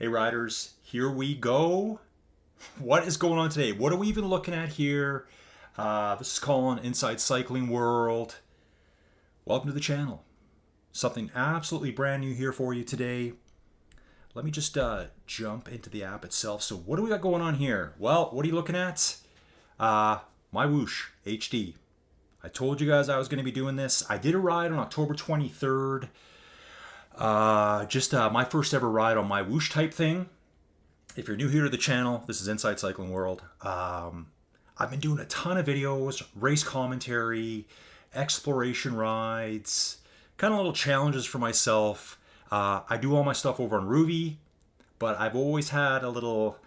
Hey riders, here we go. What is going on today? What are we even looking at here? This is Colin, Inside Cycling World. Welcome to the channel. Something absolutely brand new here for you today. Let me just jump into the app itself. So what do we got going on here? Well, what are you looking at? MyWhoosh HD. I told you guys I was going to be doing this. I did a ride on October 23rd. Just my first ever ride on MyWhoosh type thing. If you're new here to the channel, this is Inside Cycling World. I've been doing a ton of videos, race commentary, exploration rides, kind of little challenges for myself. I do all my stuff over on Ruby, but I've always had a little,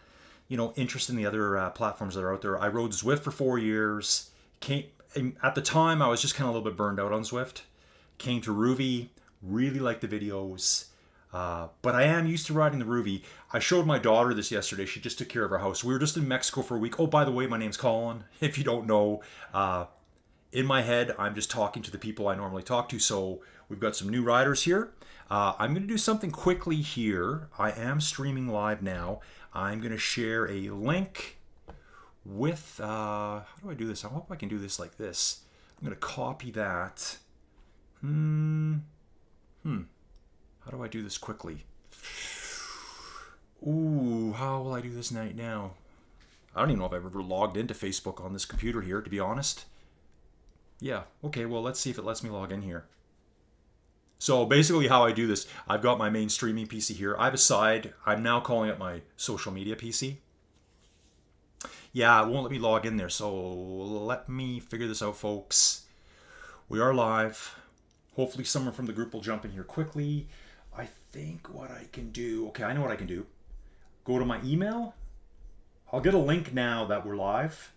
interest in the other platforms that are out there. I rode Zwift for 4 years. At the time, I was just kind of a little bit burned out on Zwift. Came to Ruby. Really like the videos, but I am used to riding the Ruby. I showed my daughter this yesterday. She just took care of her house. We were just in Mexico for a week. Oh, by the way, my name's Colin. If you don't know, in my head, I'm just talking to the people I normally talk to. So we've got some new riders here. I'm going to do something quickly here. I am streaming live now. I'm going to share a link with, how do I do this? I hope I can do this like this. I'm going to copy that. How do I do this quickly? Ooh, how will I do this right now? I don't even know if I've ever logged into Facebook on this computer here, to be honest. Yeah, okay, well, let's see if it lets me log in here. So basically how I do this, I've got my main streaming PC here. I have a side. I'm now calling it my social media PC. Yeah, it won't let me log in there, so let me figure this out, folks. We are live. Hopefully someone from the group will jump in here quickly. I think what I can do, okay, I know what I can do. Go to my email. I'll get a link now that we're live.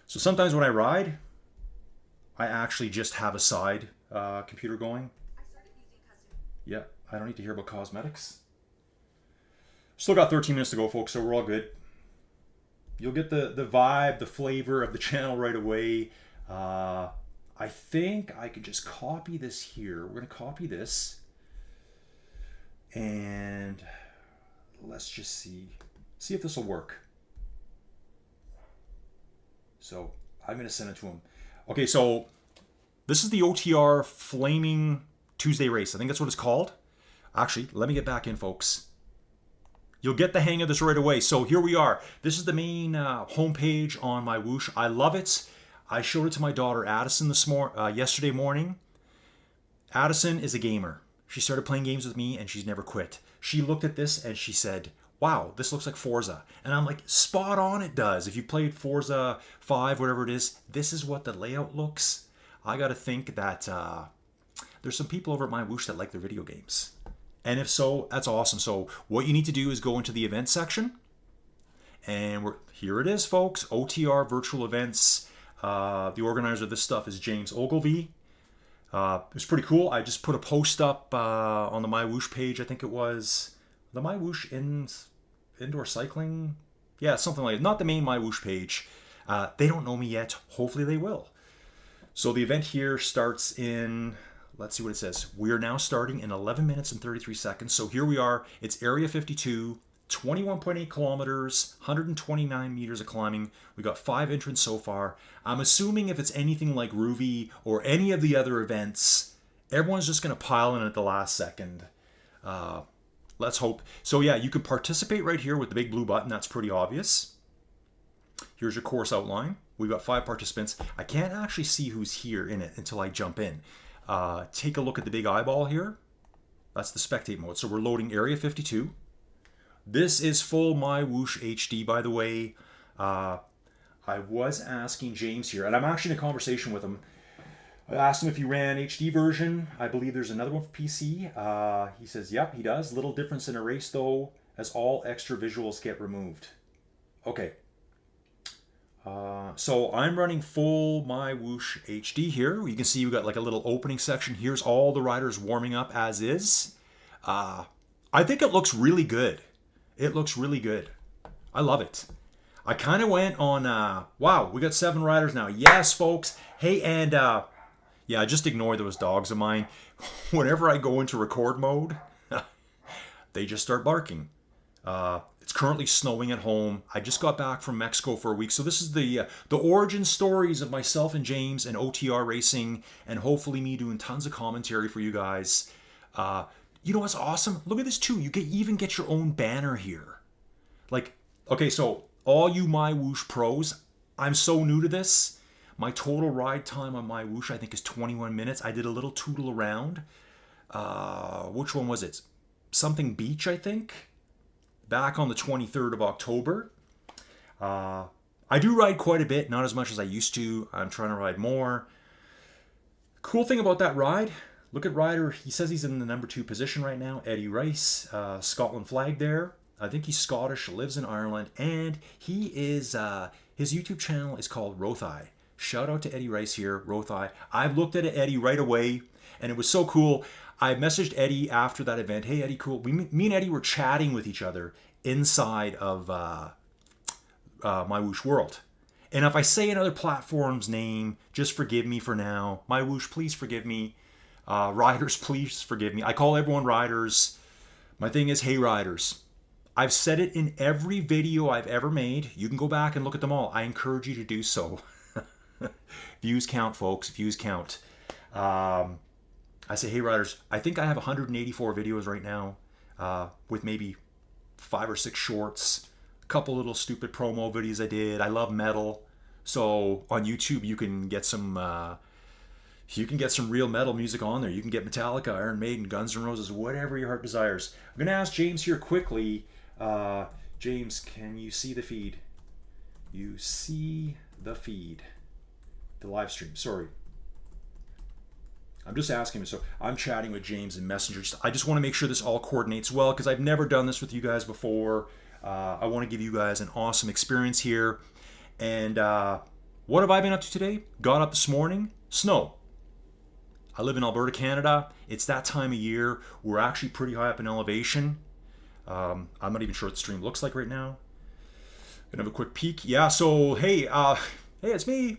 So sometimes when I ride, I actually just have a side computer going. Yeah, I don't need to hear about cosmetics. Still got 13 minutes to go, folks, so we're all good. You'll get the vibe, the flavor of the channel right away. I think I could just copy this here. We're going to copy this. And let's just see if this will work. So I'm going to send it to him. Okay, so this is the OTR Flaming Tuesday race. I think that's what it's called. Actually, let me get back in, folks. You'll get the hang of this right away. So here we are. This is the main homepage on MyWhoosh. I love it. I showed it to my daughter Addison yesterday morning. Addison is a gamer. She started playing games with me and she's never quit. She looked at this and she said, wow, this looks like Forza. And I'm like, spot on, it does. If you played Forza 5, whatever it is, this is what the layout looks. I got to think that there's some people over at MyWhoosh that like their video games. And if so, that's awesome. So what you need to do is go into the event section. And here it is, folks. OTR Virtual Events. The organizer of this stuff is James Ogilvy. It was pretty cool. I just put a post up on the MyWhoosh page. I think it was the MyWhoosh Indoor Cycling. Yeah, something like that. Not the main MyWhoosh page. They don't know me yet. Hopefully they will. So the event here starts in, let's see what it says. We are now starting in 11 minutes and 33 seconds. So here we are. It's Area 52. 21.8 kilometers, 129 meters of climbing. We got 5 entrants so far. I'm assuming if it's anything like Ruby or any of the other events, everyone's just going to pile in at the last second. Let's hope. So yeah, you can participate right here with the big blue button. That's pretty obvious. Here's your course outline. We've got 5 participants. I can't actually see who's here in it until I jump in. Take a look at the big eyeball here. That's the spectate mode. So we're loading Area 52. This is full MyWhoosh HD, by the way. I was asking James here, and I'm actually in a conversation with him. I asked him if he ran HD version. I believe there's another one for PC. He says, yep, he does. Little difference in a race, though, as all extra visuals get removed. Okay. So I'm running full MyWhoosh HD here. You can see we've got like a little opening section. Here's all the riders warming up as is. I think it looks really good. It looks really good. I love it. I kind of went on, wow, we got 7 riders now. Yes, folks. Hey, and yeah, just ignore those dogs of mine. Whenever I go into record mode, they just start barking. It's currently snowing at home. I just got back from Mexico for a week. So this is the origin stories of myself and James and OTR racing, and hopefully me doing tons of commentary for you guys. You know what's awesome? Look at this too. You even get your own banner here. Like, okay, so all you MyWhoosh pros, I'm so new to this. My total ride time on MyWhoosh, I think, is 21 minutes. I did a little tootle around. Which one was it? Something Beach, I think. Back on the 23rd of October. I do ride quite a bit, not as much as I used to. I'm trying to ride more. Cool thing about that ride, look at rider. He says he's in the number 2 position right now. Eddie Rice, Scotland flag there. I think he's Scottish, lives in Ireland, and he is. His YouTube channel is called Rothai. Shout out to Eddie Rice here, Rothai. I looked at Eddie right away, and it was so cool. I messaged Eddie after that event. Hey, Eddie, cool. Me and Eddie were chatting with each other inside of MyWhoosh World. And if I say another platform's name, just forgive me for now. MyWhoosh, please forgive me. Riders, please forgive me. I call everyone riders. My thing is, hey, riders. I've said it in every video I've ever made. You can go back and look at them all. I encourage you to do so. Views count, folks. Views count. I say, hey, riders, I think I have 184 videos right now with maybe 5 or 6 shorts, a couple little stupid promo videos I did. I love metal. So on YouTube, you can get some real metal music on there. You can get Metallica, Iron Maiden, Guns N' Roses, whatever your heart desires. I'm going to ask James here quickly. James, can you see the feed? You see the feed. The live stream, sorry. I'm just asking him. So I'm chatting with James in Messenger. I just want to make sure this all coordinates well because I've never done this with you guys before. I want to give you guys an awesome experience here. And what have I been up to today? Got up this morning. Snow. I live in Alberta, Canada. It's that time of year. We're actually pretty high up in elevation. I'm not even sure what the stream looks like right now. Gonna have a quick peek. Yeah, so hey, it's me.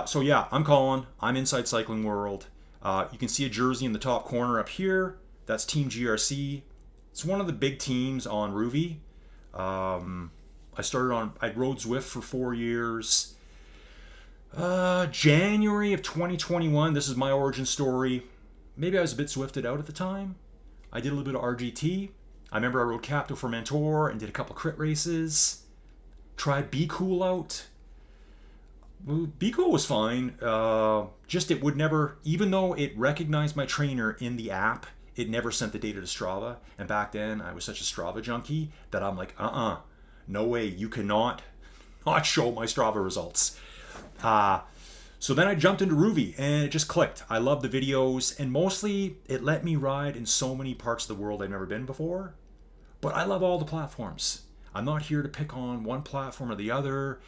So yeah, I'm Colin. I'm inside Cycling World. You can see a jersey in the top corner up here. That's Team GRC. It's one of the big teams on Ruby. I rode Zwift for 4 years. January of 2021, this is my origin story. Maybe I was a bit Zwifted out at the time. I did a little bit of RGT. I remember I rode Capto for Mentor and did a couple crit races. Tried Be Cool out. Be Cool was fine. Just it would never, even though it recognized my trainer in the app, it never sent the data to Strava. And back then, I was such a Strava junkie that I'm like, no way, you cannot not show my Strava results. So then I jumped into Ruby and it just clicked. I love the videos and mostly it let me ride in so many parts of the world I've never been before. But I love all the platforms. I'm not here to pick on one platform or the other.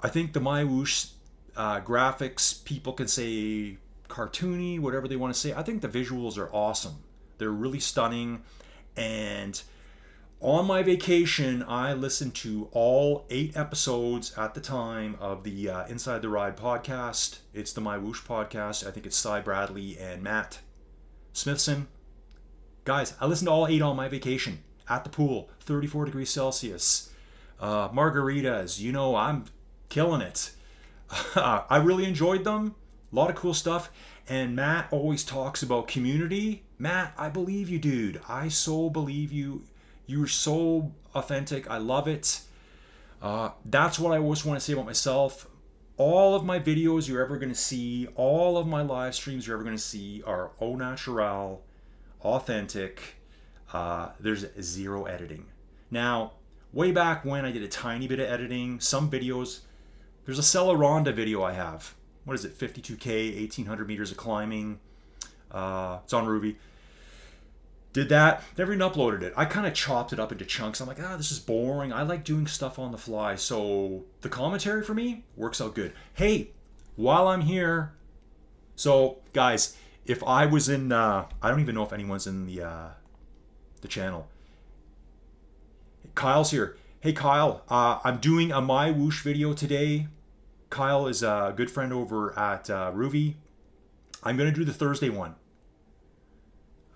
I think the MyWhoosh graphics, people can say cartoony, whatever they want to say. I think the visuals are awesome. They're really stunning. And on my vacation, I listened to all 8 episodes at the time of the Inside the Ride podcast. It's the MyWhoosh podcast. I think it's Cy Bradley and Matt Smithson. Guys, I listened to all 8 on my vacation at the pool, 34 degrees Celsius. Margaritas, I'm killing it. I really enjoyed them. A lot of cool stuff. And Matt always talks about community. Matt, I believe you, dude. I so believe you. You're so authentic. I love it. That's what I always want to say about myself. All of my videos you're ever going to see, all of my live streams you're ever going to see are au naturel, authentic. There's 0 editing. Now, way back when I did a tiny bit of editing, some videos, there's a Sella Ronda video I have. What is it? 52K, 1,800 meters of climbing. It's on Ruby. Did that, never even uploaded it. I kind of chopped it up into chunks. I'm like, this is boring. I like doing stuff on the fly. So the commentary for me works out good. Hey, while I'm here, so guys, if I was in, I don't even know if anyone's in the channel. Kyle's here. Hey Kyle, I'm doing a MyWhoosh video today. Kyle is a good friend over at Ruby. I'm going to do the Thursday one.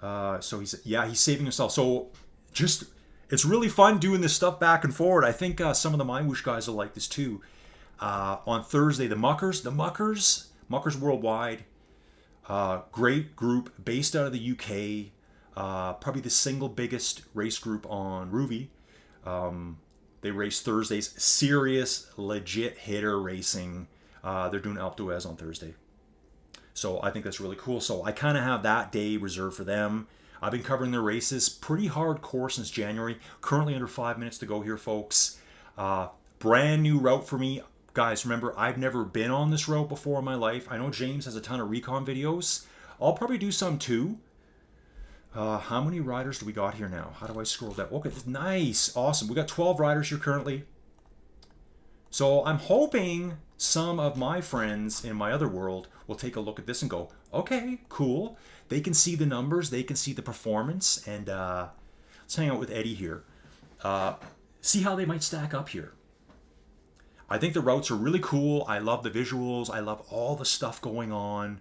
So he's saving himself. So just it's really fun doing this stuff back and forward. I think some of the MyWhoosh guys will like this too. On Thursday, the Muckers Worldwide, great group based out of the UK, probably the single biggest race group on Ruby. They race Thursdays, serious, legit hitter racing. They're doing Alpe d'Huez on Thursday. So I think that's really cool. So I kind of have that day reserved for them. I've been covering their races pretty hardcore since January. Currently under 5 minutes to go here, folks. Brand new route for me. Guys, remember, I've never been on this route before in my life. I know James has a ton of recon videos. I'll probably do some too. How many riders do we got here now? How do I scroll down? Okay, nice. Awesome. We got 12 riders here currently. So I'm hoping some of my friends in my other world will take a look at this and go, okay, cool. They can see the numbers, they can see the performance, and let's hang out with Eddie here. See how they might stack up here. I think the routes are really cool. I love the visuals. I love all the stuff going on.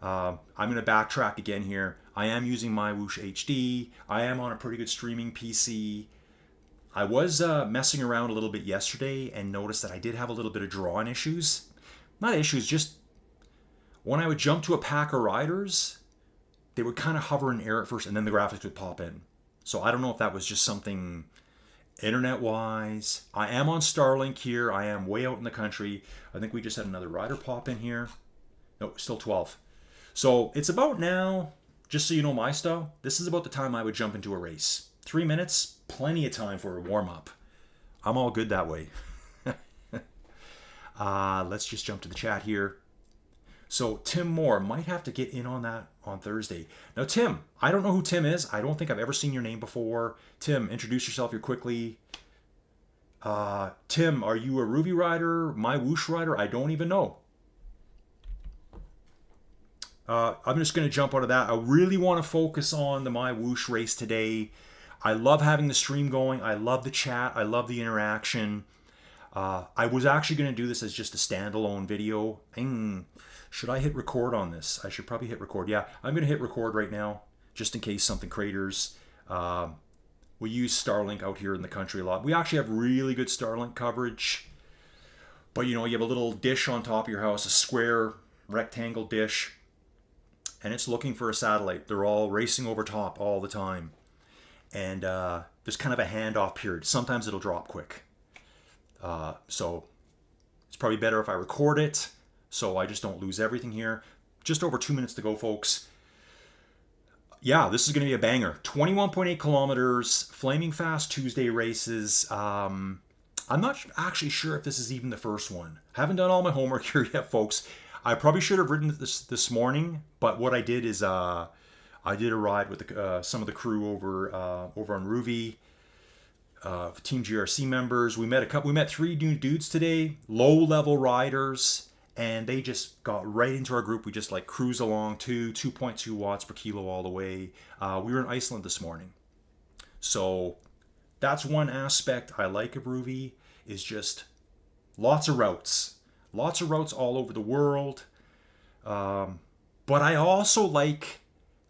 I'm going to backtrack again here. I am using MyWhoosh HD. I am on a pretty good streaming PC. I was messing around a little bit yesterday and noticed that I did have a little bit of drawing issues. Not issues, just when I would jump to a pack of riders, they would kind of hover in air at first and then the graphics would pop in. So I don't know if that was just something internet-wise. I am on Starlink here. I am way out in the country. I think we just had another rider pop in here. No, still 12. So it's about now, just so you know my style, this is about the time I would jump into a race. 3 minutes, plenty of time for a warm-up. I'm all good that way. Let's just jump to the chat here. So Tim Moore might have to get in on that on Thursday. Now, Tim, I don't know who Tim is. I don't think I've ever seen your name before. Tim, introduce yourself here quickly. Tim, are you a Ruby rider, MyWhoosh rider? I don't even know. I'm just going to jump out of that. I really want to focus on the MyWhoosh race today. I love having the stream going. I love the chat. I love the interaction. I was actually going to do this as just a standalone video. Should I hit record on this? I should probably hit record. Yeah, I'm going to hit record right now, just in case something craters. We use Starlink out here in the country a lot. We actually have really good Starlink coverage. But, you know, you have a little dish on top of your house, a square rectangle dish, and it's looking for a satellite. They're all racing over top all the time. And there's kind of a handoff period. Sometimes it'll drop quick. So it's probably better if I record it so I just don't lose everything here. Just over 2 minutes to go, folks. Yeah, this is going to be a banger. 21.8 kilometers, flaming fast Tuesday races. I'm not actually sure if this is even the first one. I haven't done all my homework here yet, folks. I probably should have written this morning, but what I did is I did a ride with some of the crew over on Ruby. Team GRC members. We met 3 new dudes today, low-level riders, and they just got right into our group. We just like cruise along 2.2 watts per kilo all the way. We were in Iceland this morning. So that's one aspect I like of Ruby, is just lots of routes. Lots of routes all over the world. But I also like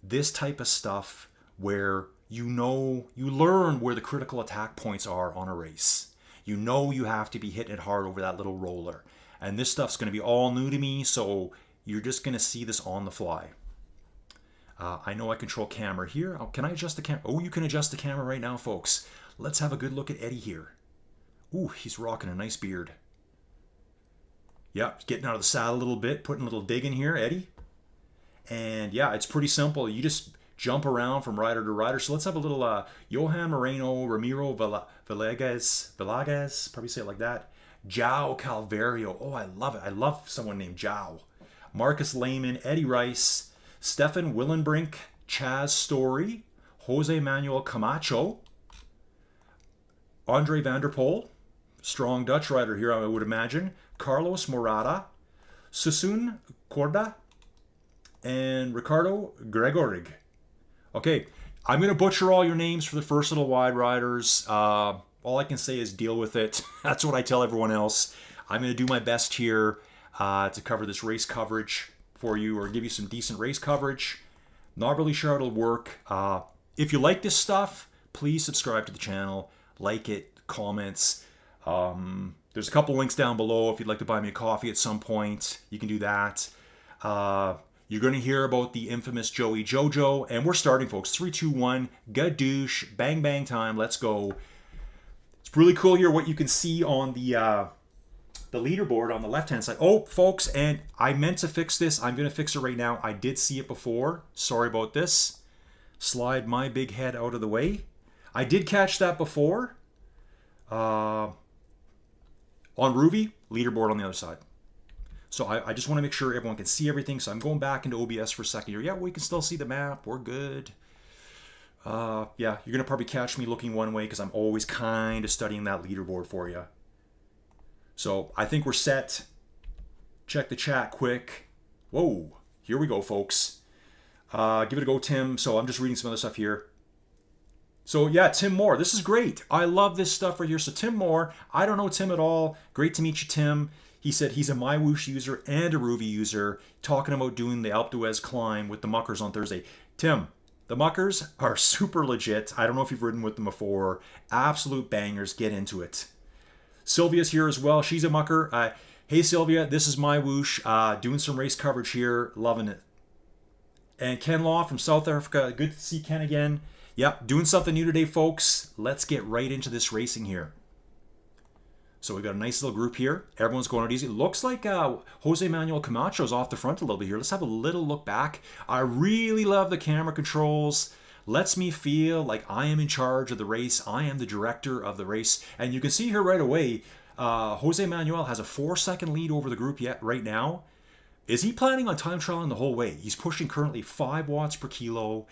this type of stuff where you learn where the critical attack points are on a race. You know you have to be hitting it hard over that little roller. And this stuff's going to be all new to me, so you're just going to see this on the fly. I know I control camera here. Oh, can I adjust the camera? Oh, you can adjust the camera right now, folks. Let's have a good look at Eddie here. Ooh, he's rocking a nice beard. Yep, getting out of the saddle a little bit, putting a little dig in here, Eddie. And yeah, it's pretty simple. You just jump around from rider to rider. So let's have a little Johan Moreno, Ramiro Villegas, probably say it like that. João Calvario. Oh, I love it. I love someone named João. Marcus Lehman, Eddie Rice, Stefan Willenbrink, Chaz Story, Jose Manuel Camacho, Andre Vanderpoel, strong Dutch rider here, I would imagine, Carlos Morata, Susun Corda, and Ricardo Gregorig. Okay, I'm going to butcher all your names for the first little wide riders. All I can say is deal with it. That's what I tell everyone else. I'm going to do my best here to cover this race coverage for you, or give you some decent race coverage. Not really sure how it'll work. If you like this stuff, please subscribe to the channel, like it, comments. There's a couple links down below if you'd like to buy me a coffee at some point. You can do that. You're going to hear about the infamous Joey Jojo, and we're starting, folks. 3, 2, 1, gadoosh, bang, bang time. Let's go. It's really cool here what you can see on the leaderboard on the left-hand side. Oh, folks, and I meant to fix this. I'm going to fix it right now. I did see it before. Sorry about this. Slide my big head out of the way. I did catch that before. On Ruby, leaderboard on the other side. So I just want to make sure everyone can see everything. So I'm going back into OBS for a second here. Yeah, we can still see the map. We're good. Yeah, you're going to probably catch me looking one way because I'm always kind of studying that leaderboard for you. So I think we're set. Check the chat quick. Whoa, here we go, folks. Give it a go, Tim. So I'm just reading some other stuff here. So yeah, Tim Moore, this is great. I love this stuff right here. So Tim Moore, I don't know Tim at all. Great to meet you, Tim. He said he's a MyWhoosh user and a Ruby user, talking about doing the Alpe d'Huez climb with the Muckers on Thursday. Tim, the Muckers are super legit. I don't know if you've ridden with them before. Absolute bangers. Get into it. Sylvia's here as well. She's a Mucker. Hey, Sylvia, this is MyWhoosh. Doing some race coverage here. Loving it. And Ken Law from South Africa. Good to see Ken again. Yep, doing something new today, folks. Let's get right into this racing here. So we've got a nice little group here. Everyone's going out easy. Looks like Jose Manuel Camacho's off the front a little bit here. Let's have a little look back. I really love the camera controls. Lets me feel like I am in charge of the race. I am the director of the race. And you can see here right away, Jose Manuel has a 4-second lead over the group yet right now. Is he planning on time trialing the whole way? He's pushing currently 5 watts per kilo.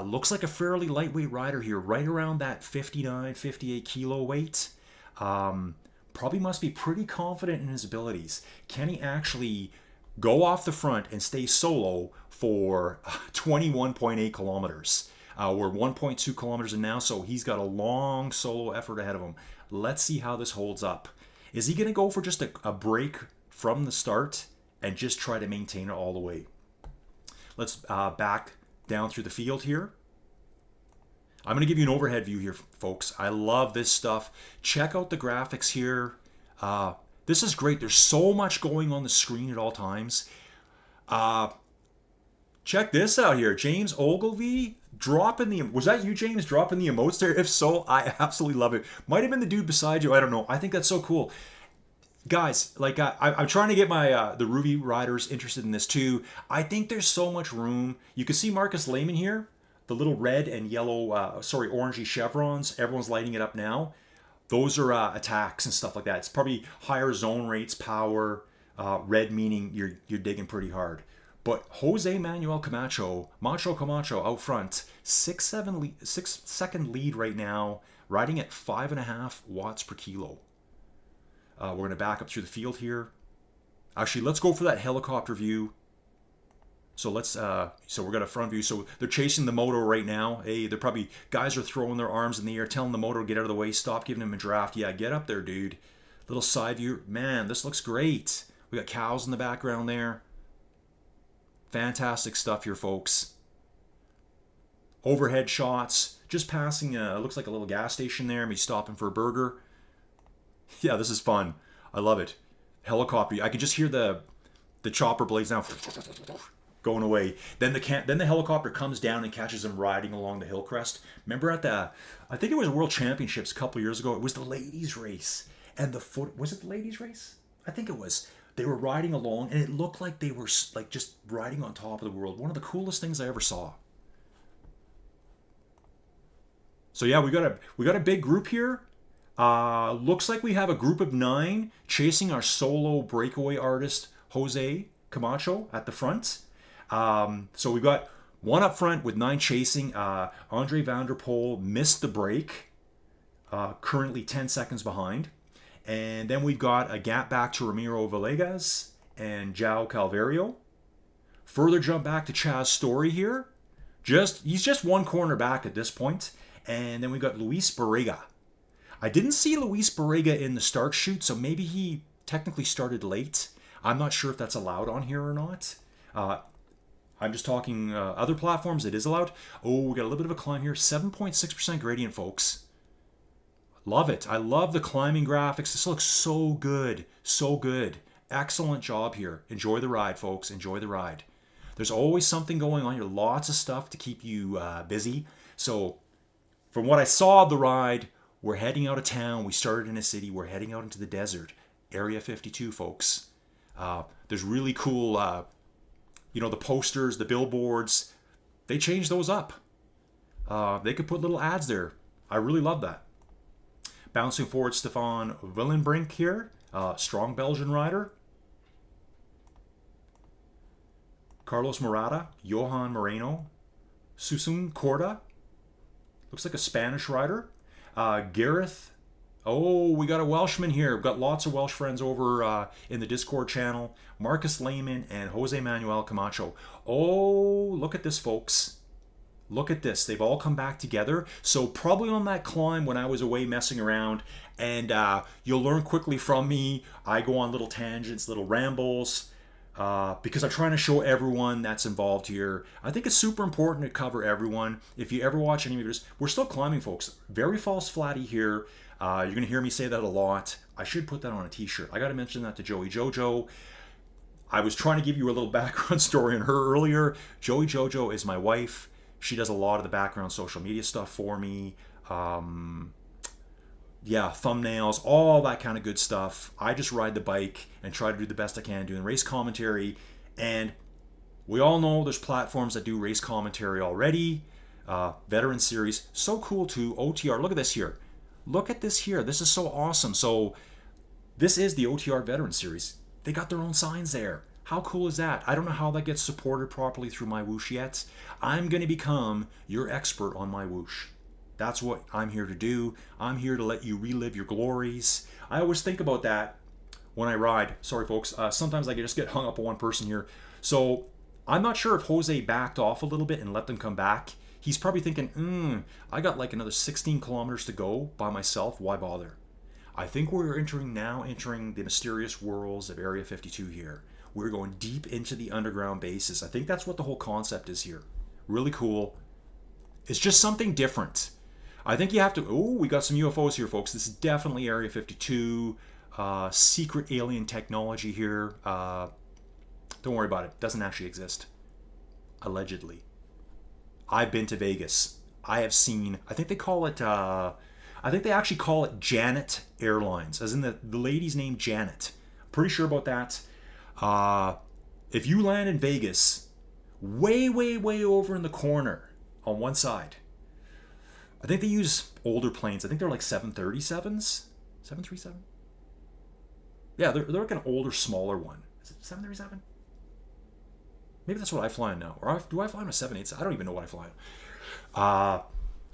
Looks like a fairly lightweight rider here, right around that 59, 58 kilo weight. Probably must be pretty confident in his abilities. Can he actually go off the front and stay solo for 21.8 kilometers? We're 1.2 kilometers in now, so he's got a long solo effort ahead of him. Let's see how this holds up. Is he going to go for just a break from the start and just try to maintain it all the way? Let's back down through the field here. I'm going to give you an overhead view here, folks. I love this stuff. Check out the graphics here. This is great. There's so much going on the screen at all times. Check this out here. James Ogilvy dropping the... Was that you, James, dropping the emotes there? If so, I absolutely love it. Might have been the dude beside you. I don't know. I think that's so cool. Guys, like I'm trying to get my the Ruby riders interested in this too. I think there's so much room. You can see Marcus Lehman here. The little red and yellow, orangey chevrons. Everyone's lighting it up now. Those are attacks and stuff like that. It's probably higher zone rates, power. Red meaning you're digging pretty hard. But Jose Manuel Camacho, Macho Camacho out front, 6-second lead right now, riding at 5.5 watts per kilo. We're going to back up through the field here. Actually, let's go for that helicopter view. So let's so we're got a front view. So they're chasing the moto right now. Hey, they're probably guys are throwing their arms in the air, telling the moto to get out of the way, stop giving him a draft. Yeah, get up there, dude. Little side view. Man, this looks great. We got cows in the background there. Fantastic stuff here, folks. Overhead shots. Just passing. Looks like a little gas station there. Maybe stopping for a burger. Yeah, this is fun. I love it. Helicopter. I can just hear the chopper blades now going away. Then the helicopter comes down and catches him riding along the hill crest. Remember at I think it was World Championships a couple of years ago. It was the ladies race, and was it the ladies race? I think it was. They were riding along, and it looked like they were like just riding on top of the world. One of the coolest things I ever saw. So yeah, we got a big group here. Looks like we have a group of 9 chasing our solo breakaway artist, Jose Camacho, at the front. So we've got one up front with 9 chasing. Andre Van der Poel missed the break, currently 10 seconds behind. And then we've got a gap back to Ramiro Villegas and João Calvario. Further jump back to Chaz Story here. He's just one corner back at this point. And then we've got Luis Barrega. I didn't see Luis Barrega in the start chute, so maybe he technically started late. I'm not sure if that's allowed on here or not. I'm just talking other platforms. It is allowed. Oh, we got a little bit of a climb here. 7.6% gradient, folks. Love it. I love the climbing graphics. This looks so good. So good. Excellent job here. Enjoy the ride, folks. Enjoy the ride. There's always something going on here. Lots of stuff to keep you busy. So from what I saw of the ride, we're heading out of town. We started in a city. We're heading out into the desert. Area 52, folks. There's really cool, the posters, the billboards. They changed those up. They could put little ads there. I really love that. Bouncing forward, Stefan Willenbrink here. Strong Belgian rider. Carlos Morata, Johan Moreno, Susun Corda. Looks like a Spanish rider. Gareth. Oh, we got a Welshman here. We've got lots of Welsh friends over in the Discord channel. Marcus Lehman and Jose Manuel Camacho. Oh, look at this, folks. Look at this. They've all come back together. So probably on that climb when I was away messing around. And you'll learn quickly from me. I go on little tangents, little rambles. Because I'm trying to show everyone that's involved here. I think it's super important to cover everyone. If you ever watch any of this, we're still climbing, folks. Very false flatty here. You're going to hear me say that a lot. I should put that on a t-shirt. I got to mention that to Joey Jojo. I was trying to give you a little background story on her earlier. Joey Jojo is my wife. She does a lot of the background social media stuff for me. Thumbnails, all that kind of good stuff. I just ride the bike and try to do the best I can doing race commentary. And we all know there's platforms that do race commentary already. Veteran Series, so cool too. OTR, look at this here. Look at this here. This is so awesome. So this is the OTR Veteran Series. They got their own signs there. How cool is that? I don't know how that gets supported properly through MyWhoosh yet. I'm going to become your expert on MyWhoosh. That's what I'm here to do. I'm here to let you relive your glories. I always think about that when I ride. Sorry, folks. Sometimes I just get hung up on one person here. So I'm not sure if Jose backed off a little bit and let them come back. He's probably thinking, I got like another 16 kilometers to go by myself. Why bother? I think we're entering the mysterious worlds of Area 52 here. We're going deep into the underground bases. I think that's what the whole concept is here. Really cool. It's just something different. I think you have to... Oh, we got some UFOs here, folks. This is definitely Area 52. Secret alien technology here. Don't worry about it. Doesn't actually exist. Allegedly. I've been to Vegas. I have seen... I think they call it... I think they actually call it Janet Airlines. As in the lady's name, Janet. Pretty sure about that. If you land in Vegas, way, way, way over in the corner on one side... I think they use older planes. I think they're like 737s. 737? Yeah, they're like an older, smaller one. Is it 737? Maybe that's what I fly on now. Or do I fly on a 787? I don't even know what I fly on.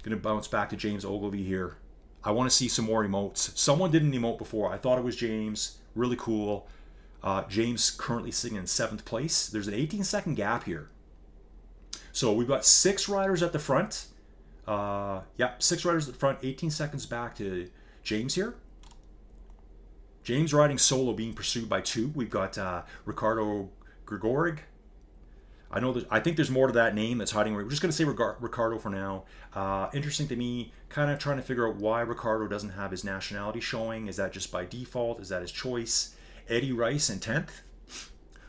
Gonna bounce back to James Ogilvy here. I want to see some more emotes. Someone did an emote before. I thought it was James. Really cool. James currently sitting in 7th place. There's an 18-second gap here. So we've got 6 riders at the front. 6 riders at the front, 18 seconds back to James here. James riding solo, being pursued by 2. We've got Ricardo Grigorig. I think there's more to that name that's hiding. We're just going to say Ricardo for now. Interesting to me, kind of trying to figure out why Ricardo doesn't have his nationality showing. Is that just by default? Is that his choice? Eddie Rice in 10th.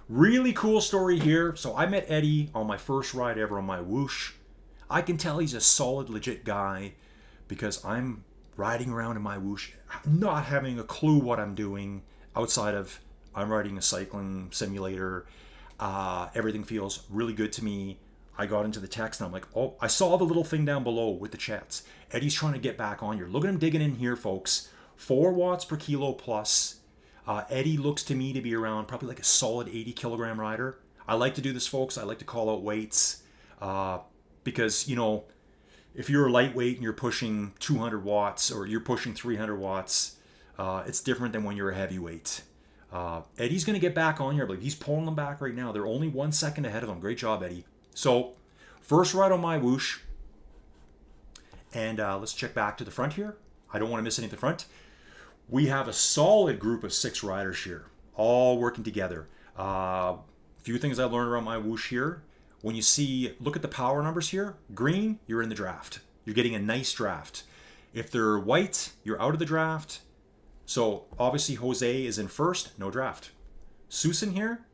Really cool story here. So I met Eddie on my first ride ever on MyWhoosh. I can tell he's a solid, legit guy because I'm riding around in MyWhoosh, not having a clue what I'm doing outside of I'm riding a cycling simulator. Everything feels really good to me. I got into the text and I'm like, oh, I saw the little thing down below with the chats. Eddie's trying to get back on here. Look at him digging in here, folks. 4 watts per kilo plus. Eddie looks to me to be around probably like a solid 80 kilogram rider. I like to do this, folks. I like to call out weights. Because, if you're a lightweight and you're pushing 200 watts or you're pushing 300 watts, it's different than when you're a heavyweight. Eddie's going to get back on here. But he's pulling them back right now. They're only 1 second ahead of him. Great job, Eddie. So, first ride on MyWhoosh. And let's check back to the front here. I don't want to miss any at the front. We have a solid group of 6 riders here, all working together. A few things I learned around MyWhoosh here. when you see, look at the power numbers here, green, you're in the draft. You're getting a nice draft. If they're white, you're out of the draft. So obviously Jose is in first, no draft. Susan here,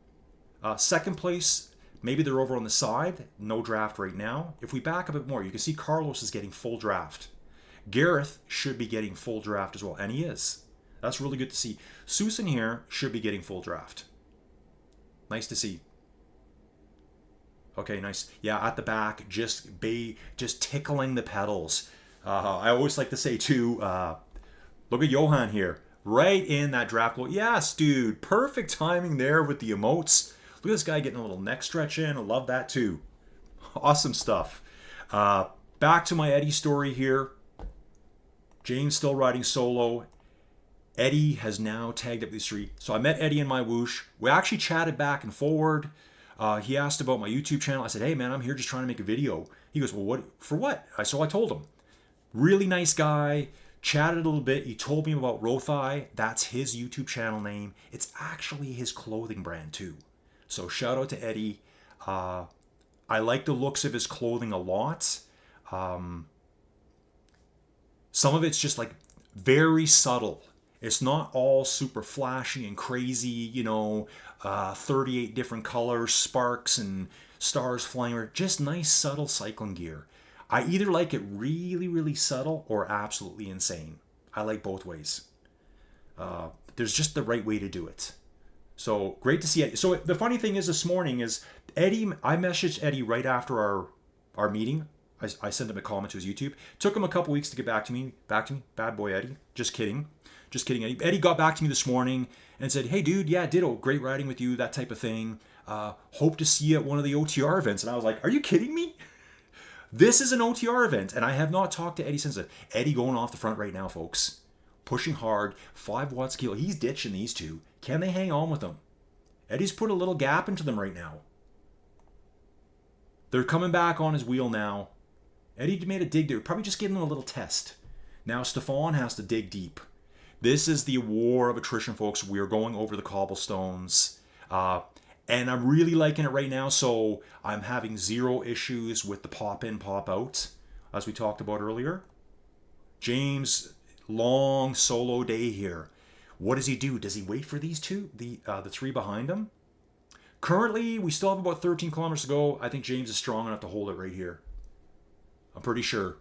second place, maybe they're over on the side, no draft right now. If we back up a bit more, you can see Carlos is getting full draft. Gareth should be getting full draft as well, and he is. That's really good to see. Susan here should be getting full draft. Nice to see. Okay, nice. Yeah, at the back, just tickling the pedals. I always like to say too, look at Johan here. Right in that draft goal. Yes, dude. Perfect timing there with the emotes. Look at this guy getting a little neck stretch in. I love that too. Awesome stuff. Back to my Eddie story here. James still riding solo. Eddie has now tagged up these three. So I met Eddie in MyWhoosh. We actually chatted back and forward. He asked about my YouTube channel. I said, hey man, I'm here just trying to make a video. He goes, well, what for what? So I told him. Really nice guy. Chatted a little bit. He told me about Rothai. That's his YouTube channel name. It's actually his clothing brand too. So shout out to Eddie. I like the looks of his clothing a lot. Some of it's just like very subtle. It's not all super flashy and crazy, 38 different colors, sparks and stars flying. Just nice, subtle cycling gear. I either like it really, really subtle or absolutely insane. I like both ways. There's just the right way to do it. So great to see it. So the funny thing is this morning is Eddie, I messaged Eddie right after our meeting. I sent him a comment to his YouTube. Took him a couple weeks to get back to me. Bad boy Eddie. Just kidding, Eddie. Eddie got back to me this morning and said, hey dude, yeah, ditto. Great riding with you, that type of thing. Hope to see you at one of the OTR events. And I was like, are you kidding me? This is an OTR event, and I have not talked to Eddie since then. Eddie going off the front right now, folks. Pushing hard, 5 watts a kilo. He's ditching these two. Can they hang on with him? Eddie's put a little gap into them right now. They're coming back on his wheel now. Eddie made a dig there, probably just giving him a little test. Now Stefan has to dig deep. This is the war of attrition, folks. We are going over the cobblestones. And I'm really liking it right now, so I'm having 0 issues with the pop in, pop out, as we talked about earlier. James, long solo day here. What does he do? Does he wait for these two, the 3 behind him? Currently, we still have about 13 kilometers to go. I think James is strong enough to hold it right here. I'm pretty sure.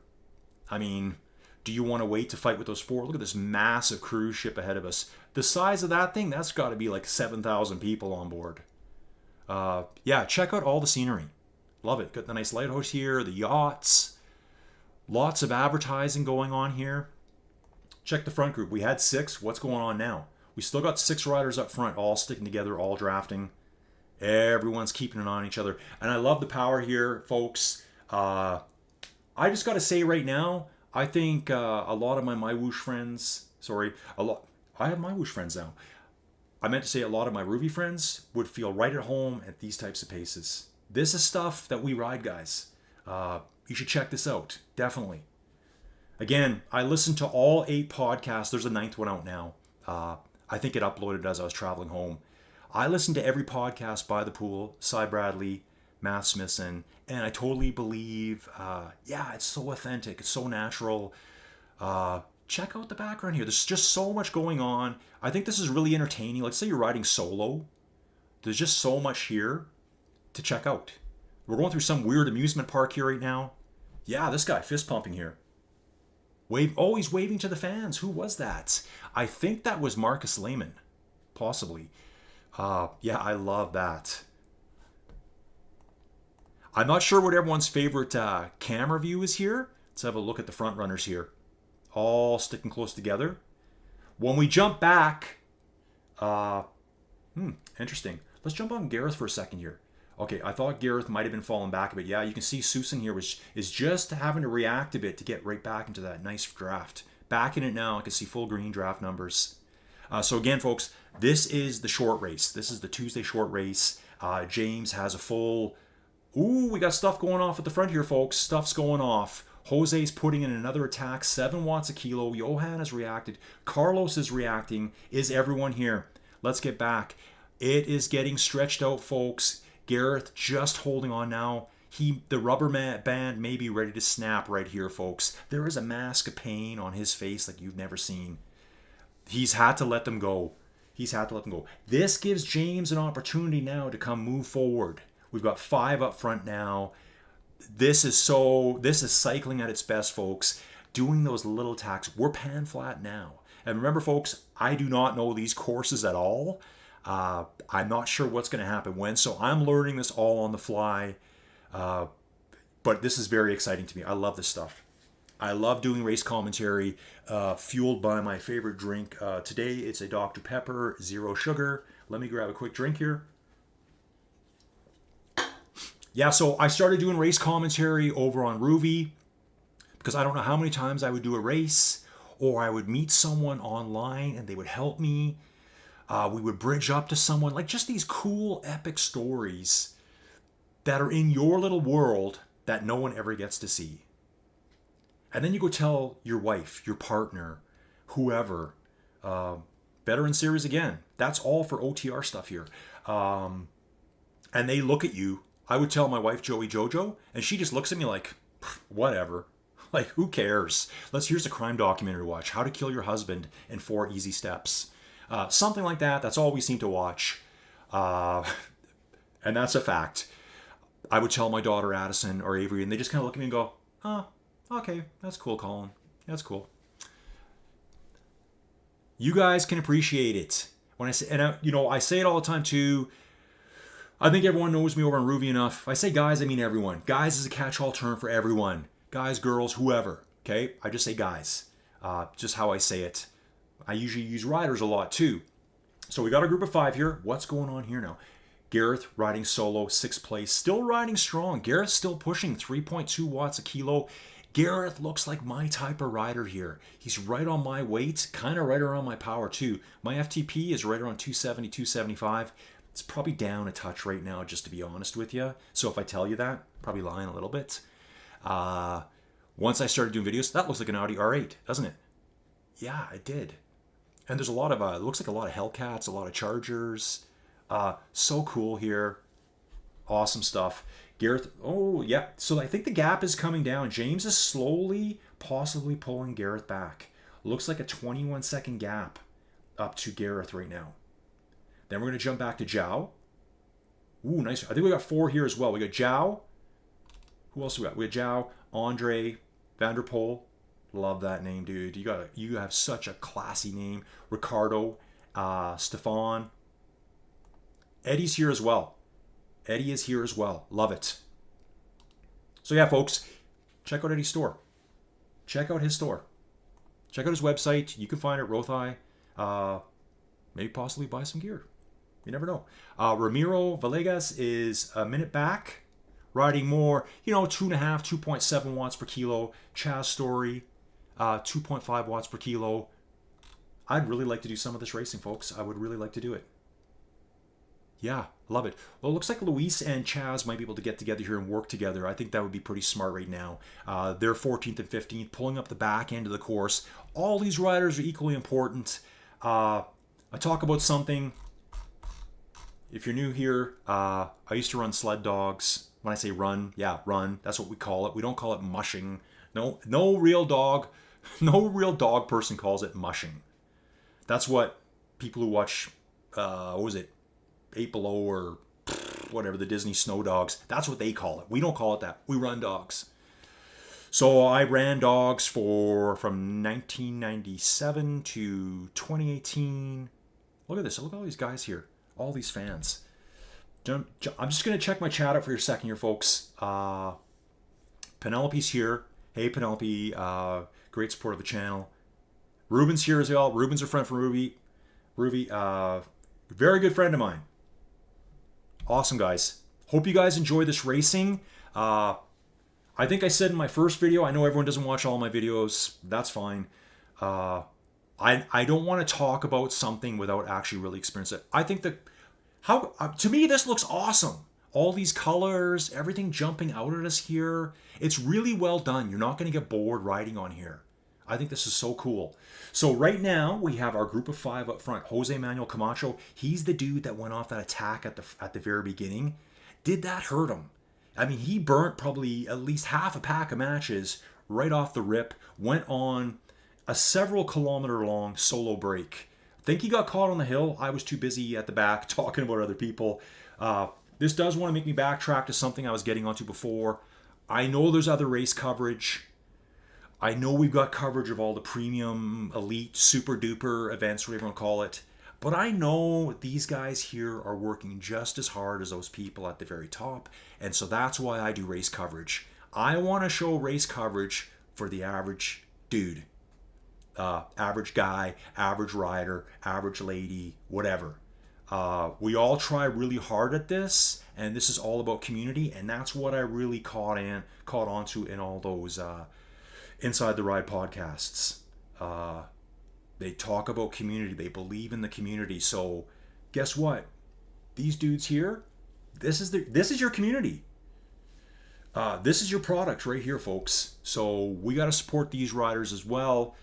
I mean, do you want to wait to fight with those 4? Look at this massive cruise ship ahead of us. The size of that thing, that's got to be like 7,000 people on board. Yeah, check out all the scenery. Love it. Got the nice lighthouse here, the yachts. Lots of advertising going on here. Check the front group. We had 6. What's going on now? We still got 6 riders up front, all sticking together, all drafting. Everyone's keeping an eye on each other. And I love the power here, folks. I just got to say right now, I think a lot of my MyWhoosh friends, I have MyWhoosh friends now. I meant to say a lot of my Ruby friends would feel right at home at these types of paces. This is stuff that we ride, guys. You should check this out, definitely. Again, I listened to all 8 podcasts. There's a 9th one out now. I think it uploaded as I was traveling home. I listened to every podcast by the pool, Cy Bradley, Matt Smithson, and I totally believe, it's so authentic, it's so natural. Check out the background here. There's just so much going on. I think this is really entertaining. Let's say you're riding solo. There's just so much here to check out. We're going through some weird amusement park here right now. Yeah, this guy fist pumping here. Always waving to the fans. Who was that? I think that was Marcus Lehman, possibly. Yeah, I love that. I'm not sure what everyone's favorite camera view is here. Let's have a look at the front runners here. All sticking close together. When we jump back, interesting. Let's jump on Gareth for a second here. Okay, I thought Gareth might have been falling back a bit. Yeah, you can see Susan here is just having to react a bit to get right back into that nice draft. Back in it now, I can see full green draft numbers. So again, folks, this is the short race. This is the Tuesday short race. James has a full... Ooh, we got stuff going off at the front here, folks. Stuff's going off. Jose's putting in another attack, 7 watts a kilo. Johan has reacted. Carlos is reacting. Is everyone here? Let's get back. It is getting stretched out, folks. Gareth just holding on now. The rubber band may be ready to snap right here, folks. There is a mask of pain on his face like you've never seen. He's had to let them go. He's had to let them go. This gives James an opportunity now to come move forward. We've got 5 up front now. This is cycling at its best, folks. Doing those little tacks. We're pan flat now. And remember, folks, I do not know these courses at all. I'm not sure what's going to happen when, so I'm learning this all on the fly. But this is very exciting to me. I love this stuff. I love doing race commentary, fueled by my favorite drink. Today, it's a Dr. Pepper, 0 sugar. Let me grab a quick drink here. Yeah, so I started doing race commentary over on Ruby because I don't know how many times I would do a race, or I would meet someone online and they would help me. We would bridge up to someone, like just these cool, epic stories that are in your little world that no one ever gets to see. And then you go tell your wife, your partner, whoever. Veteran Series again. That's all for OTR stuff here. And they look at you. I would tell my wife, Joey Jojo, and she just looks at me like, whatever. Like, who cares? Here's a crime documentary to watch. How to Kill Your Husband in 4 Easy Steps. Something like that. That's all we seem to watch. And that's a fact. I would tell my daughter Addison or Avery, and they just kind of look at me and go, oh, okay, that's cool, Colin. That's cool. You guys can appreciate it. When I say, and I say it all the time too. I think everyone knows me over on Ruby enough. I say guys, I mean everyone. Guys is a catch-all term for everyone. Guys, girls, whoever. Okay? I just say guys. Just how I say it. I usually use riders a lot too. So we got a group of 5 here. What's going on here now? Gareth riding solo, 6th place. Still riding strong. Gareth's still pushing 3.2 watts a kilo. Gareth looks like my type of rider here. He's right on my weight, kind of right around my power too. My FTP is right around 270, 275. It's probably down a touch right now, just to be honest with you. So if I tell you that, probably lying a little bit. Once I started doing videos, that looks like an Audi R8, doesn't it? Yeah, it did. And there's a lot of, it looks like a lot of Hellcats, a lot of Chargers. So cool here. Awesome stuff. Gareth, oh yeah. So I think the gap is coming down. James is slowly, possibly pulling Gareth back. Looks like a 21-second gap up to Gareth right now. Then we're going to jump back to Zhao. Ooh, nice. I think we got 4 here as well. We got Zhao. Who else we got? We got Zhao, Andre, Vanderpool. Love that name, dude. You have such a classy name. Ricardo, Stefan. Eddie's here as well. Eddie is here as well. Love it. So yeah, folks, check out Eddie's store. Check out his store. Check out his website. You can find it, Rothai. Maybe possibly buy some gear. You never know. Ramiro Villegas is a minute back, riding more, 2.5, 2.7 watts per kilo. Chaz Story, 2.5 watts per kilo. I'd really like to do some of this racing, folks. I would really like to do it. Yeah, love it. Well, it looks like Luis and Chaz might be able to get together here and work together. I think that would be pretty smart right now. They're 14th and 15th, pulling up the back end of the course. All these riders are equally important. I talk about something. If you're new here, I used to run sled dogs. When I say run, yeah, run. That's what we call it. We don't call it mushing. No real dog person calls it mushing. That's what people who watch, what was it? 8 Below or whatever, the Disney Snow Dogs. That's what they call it. We don't call it that. We run dogs. So I ran dogs from 1997 to 2018. Look at this. Look at all these guys here. All these fans. I'm just going to check my chat out for a second here, folks. Penelope's here. Hey, Penelope. Great support of the channel. Ruben's here as well. Ruben's a friend from Ruby. Very good friend of mine. Awesome, guys. Hope you guys enjoy this racing. I think I said in my first video, I know everyone doesn't watch all my videos. That's fine. I don't want to talk about something without actually really experiencing it. I think that to me, this looks awesome. All these colors, everything jumping out at us here. It's really well done. You're not going to get bored riding on here. I think this is so cool. So right now we have our group of 5 up front. Jose Manuel Camacho. He's the dude that went off that attack at the very beginning. Did that hurt him? I mean, he burnt probably at least half a pack of matches right off the rip, went on a several kilometer long solo break. Think he got caught on the hill. I was too busy at the back talking about other people. This does want to make me backtrack to something I was getting onto before. I know there's other race coverage. I know we've got coverage of all the premium, elite, super duper events, whatever you want to call it. But I know these guys here are working just as hard as those people at the very top. And so that's why I do race coverage. I want to show race coverage for the average dude. Average guy, average rider, average lady, whatever. We all try really hard at this, and this is all about community, and that's what I really caught onto in all those Inside the Ride podcasts. They talk about community. They believe in the community. So guess what? These dudes here, this is your community. This is your product right here, folks. So we got to support these riders as well.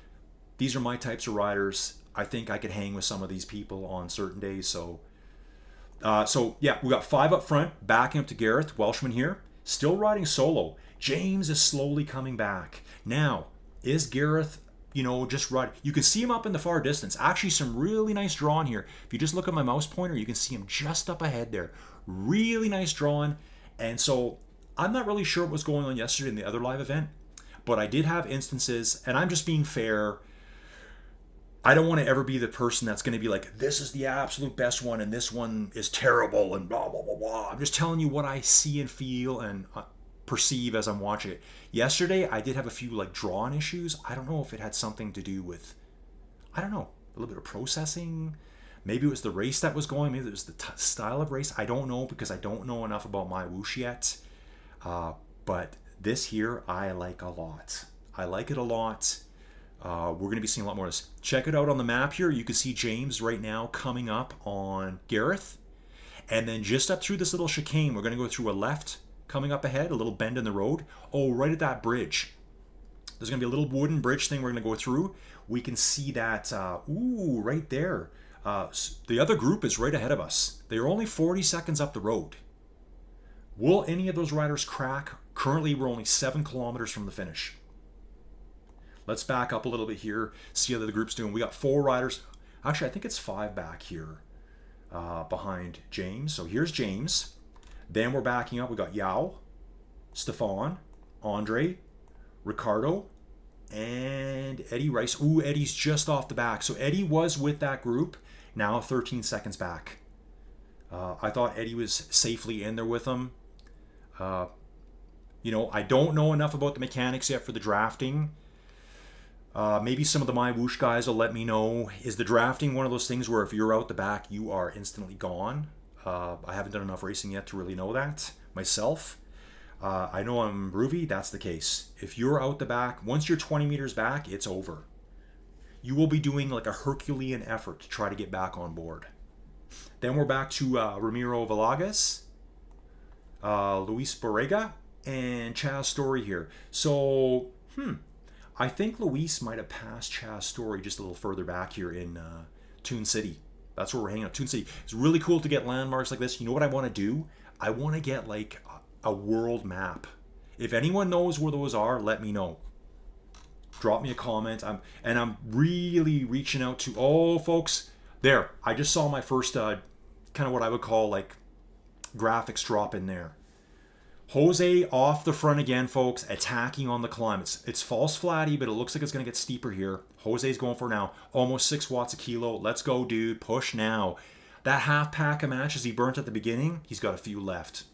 These are my types of riders. I think I could hang with some of these people on certain days. So yeah, we got 5 up front, backing up to Gareth, Welshman here, still riding solo. James is slowly coming back. Now, is Gareth, just riding? You can see him up in the far distance. Actually, some really nice drawing here. If you just look at my mouse pointer, you can see him just up ahead there. Really nice drawing. And so I'm not really sure what was going on yesterday in the other live event, but I did have instances, and I'm just being fair. I don't want to ever be the person that's going to be like, this is the absolute best one and this one is terrible and blah, blah, blah, blah. I'm just telling you what I see and feel and perceive as I'm watching it. Yesterday, I did have a few drawing issues. I don't know if it had something to do with, a little bit of processing. Maybe it was the race that was going. Maybe it was the style of race. I don't know because I don't know enough about MyWhoosh yet. But this here, I like a lot. I like it a lot. We're going to be seeing a lot more of this. Check it out on the map here. You can see James right now coming up on Gareth. And then just up through this little chicane, we're going to go through a left coming up ahead, a little bend in the road. Oh, right at that bridge. There's going to be a little wooden bridge thing we're going to go through. We can see that, right there. The other group is right ahead of us. They are only 40 seconds up the road. Will any of those riders crack? Currently, we're only 7 kilometers from the finish. Let's back up a little bit here, see how the group's doing. We got 4 riders. Actually, I think it's 5 back here behind James. So here's James. Then we're backing up. We got Yao, Stefan, Andre, Ricardo, and Eddie Rice. Ooh, Eddie's just off the back. So Eddie was with that group, now 13 seconds back. I thought Eddie was safely in there with them. I don't know enough about the mechanics yet for the drafting. Maybe some of the MyWhoosh guys will let me know. Is the drafting one of those things where if you're out the back, you are instantly gone? I haven't done enough racing yet to really know that myself. I know on Groovy, that's the case. If you're out the back, once you're 20 meters back, it's over. You will be doing a Herculean effort to try to get back on board. Then we're back to Ramiro Villegas, Luis Borrega, and Chaz Story here. So, I think Luis might have passed Chaz Story just a little further back here in Toon City. That's where we're hanging out, Toon City. It's really cool to get landmarks like this. You know what I want to do? I want to get a world map. If anyone knows where those are, let me know. Drop me a comment. I'm really reaching out to, folks, there. I just saw my first kind of what I would call graphics drop in there. Jose off the front again, folks, attacking on the climb. It's false flatty, but it looks like it's going to get steeper here. Jose's going for now. Almost 6 watts a kilo. Let's go, dude. Push now. That half pack of matches he burnt at the beginning, he's got a few left.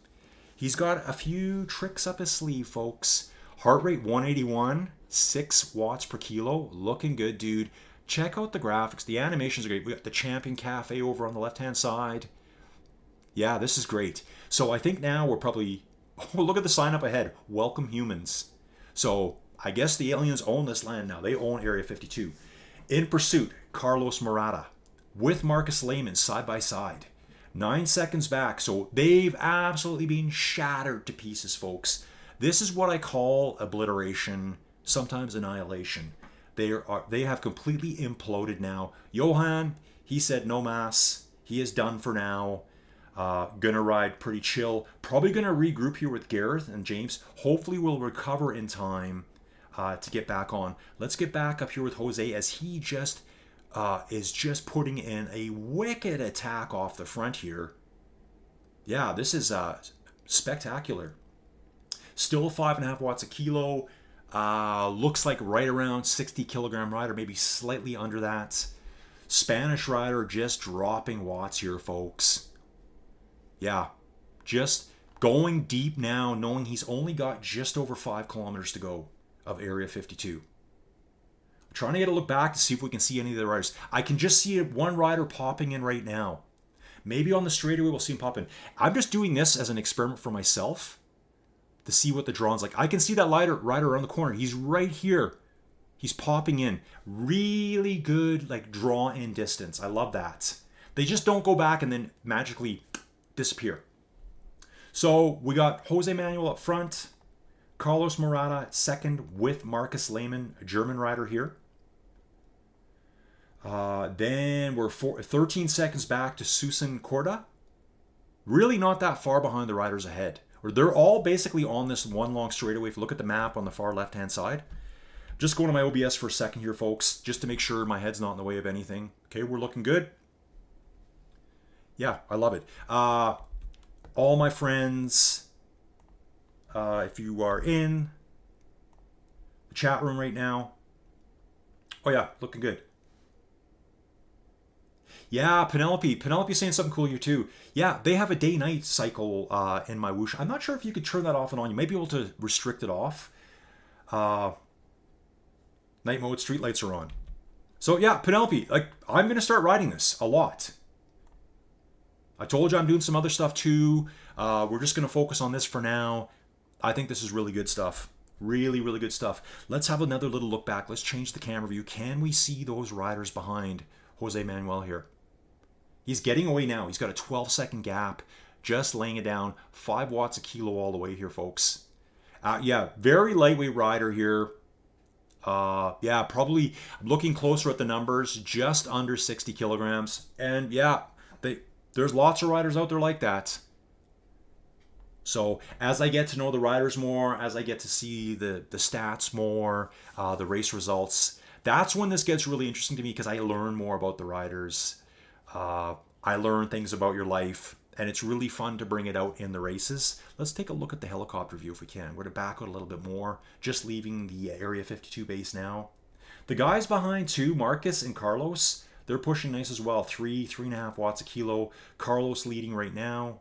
He's got a few tricks up his sleeve, folks. Heart rate 181, 6 watts per kilo. Looking good, dude. Check out the graphics. The animations are great. We got the Champion Cafe over on the left-hand side. Yeah, this is great. So I think now we're probably... Oh, look at the sign up ahead. Welcome humans. So I guess the aliens own this land now. They own Area 52. In pursuit, Carlos Murata with Marcus Lehman side by side. 9 seconds back. So they've absolutely been shattered to pieces, folks. This is what I call obliteration, sometimes annihilation. They have completely imploded now. Johan, he said no mas. He is done for now. Gonna ride pretty chill. Probably gonna regroup here with Gareth and James. Hopefully we'll recover in time to get back on. Let's get back up here with Jose as he just is just putting in a wicked attack off the front here. Yeah, this is spectacular. Still 5.5 watts a kilo. Looks like right around 60 kilogram rider, maybe slightly under that. Spanish rider just dropping watts here, folks. Yeah, just going deep now, knowing he's only got just over 5 kilometers to go of Area 52. I'm trying to get a look back to see if we can see any of the riders. I can just see one rider popping in right now. Maybe on the straightaway we'll see him pop in. I'm just doing this as an experiment for myself to see what the drawing's like. I can see that rider around the corner. He's right here. He's popping in. Really good, like, draw in distance. I love that. They just don't go back and then magically disappear. So we got Jose Manuel up front, Carlos Morata second with Marcus Lehmann, a German rider here. Then we're 13 seconds back to Susan Korda. Really not that far behind the riders ahead. Or they're all basically on this one long straightaway. If you look at the map on the far left-hand side. Just going to my OBS for a second here, folks, just to make sure my head's not in the way of anything. Okay, we're looking good. Yeah, I love it. All my friends, if you are in the chat room right now. Oh yeah, looking good. Yeah, Penelope's saying something cool here too. Yeah, they have a day-night cycle in MyWhoosh. I'm not sure if you could turn that off and on. You may be able to restrict it off. Night mode, street lights are on. So yeah, Penelope, like, I'm going to start riding this a lot. I told you I'm doing some other stuff too. We're just going to focus on this for now. I think this is really good stuff. Really, really good stuff. Let's have another little look back. Let's change the camera view. Can we see those riders behind Jose Manuel here? He's getting away now. He's got a 12-second gap. Just laying it down. 5 watts a kilo all the way here, folks. Yeah, very lightweight rider here. Yeah, probably looking closer at the numbers, just under 60 kilograms. And yeah, there's lots of riders out there like that. So as I get to know the riders more, as I get to see the stats more, the race results, that's when this gets really interesting to me because I learn more about the riders. I learn things about your life, and it's really fun to bring it out in the races. Let's take a look at the helicopter view if we can. We're going to back out a little bit more, just leaving the Area 52 base now. The guys behind too, Marcus and Carlos, they're pushing nice as well. 3.5 watts a kilo. Carlos leading right now,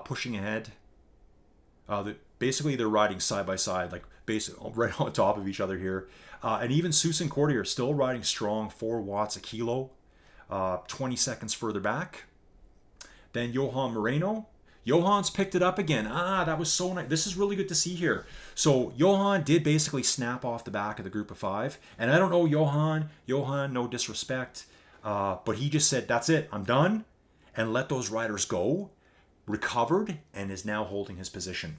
pushing ahead. Basically, they're riding side by side, like basically right on top of each other here. And even Susan Cordier still riding strong, 4 watts a kilo. 20 seconds further back. Then Johan Moreno. Johan's picked it up again. That was so nice. This is really good to see here. So Johan did basically snap off the back of the group of 5. And I don't know Johan, no disrespect, but he just said, that's it, I'm done, and let those riders go. Recovered and is now holding his position.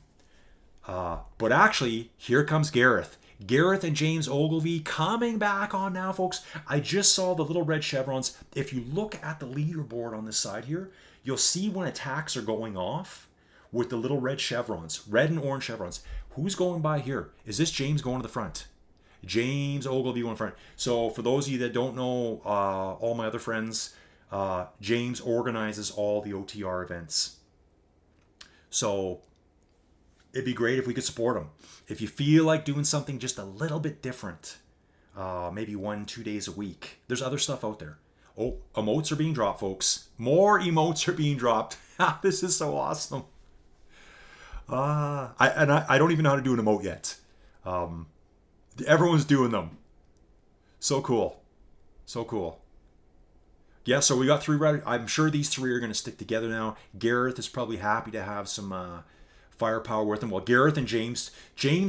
But actually, here comes Gareth. Gareth and James Ogilvy coming back on now, folks. I just saw the little red chevrons. If you look at the leaderboard on this side here, you'll see when attacks are going off with the little red chevrons, red and orange chevrons. Who's going by here? Is this James going to the front? James Ogilvy going front. So for those of you that don't know, all my other friends, James organizes all the OTR events. So it'd be great if we could support him. If you feel like doing something just a little bit different, maybe 1-2 days a week, there's other stuff out there. Oh, emotes are being dropped, folks. More emotes are being dropped. This is so awesome. I don't even know how to do an emote yet. Everyone's doing them. So cool. So cool. Yeah, so we got 3 riders. I'm sure these 3 are going to stick together now. Gareth is probably happy to have some firepower with him. Well, Gareth and James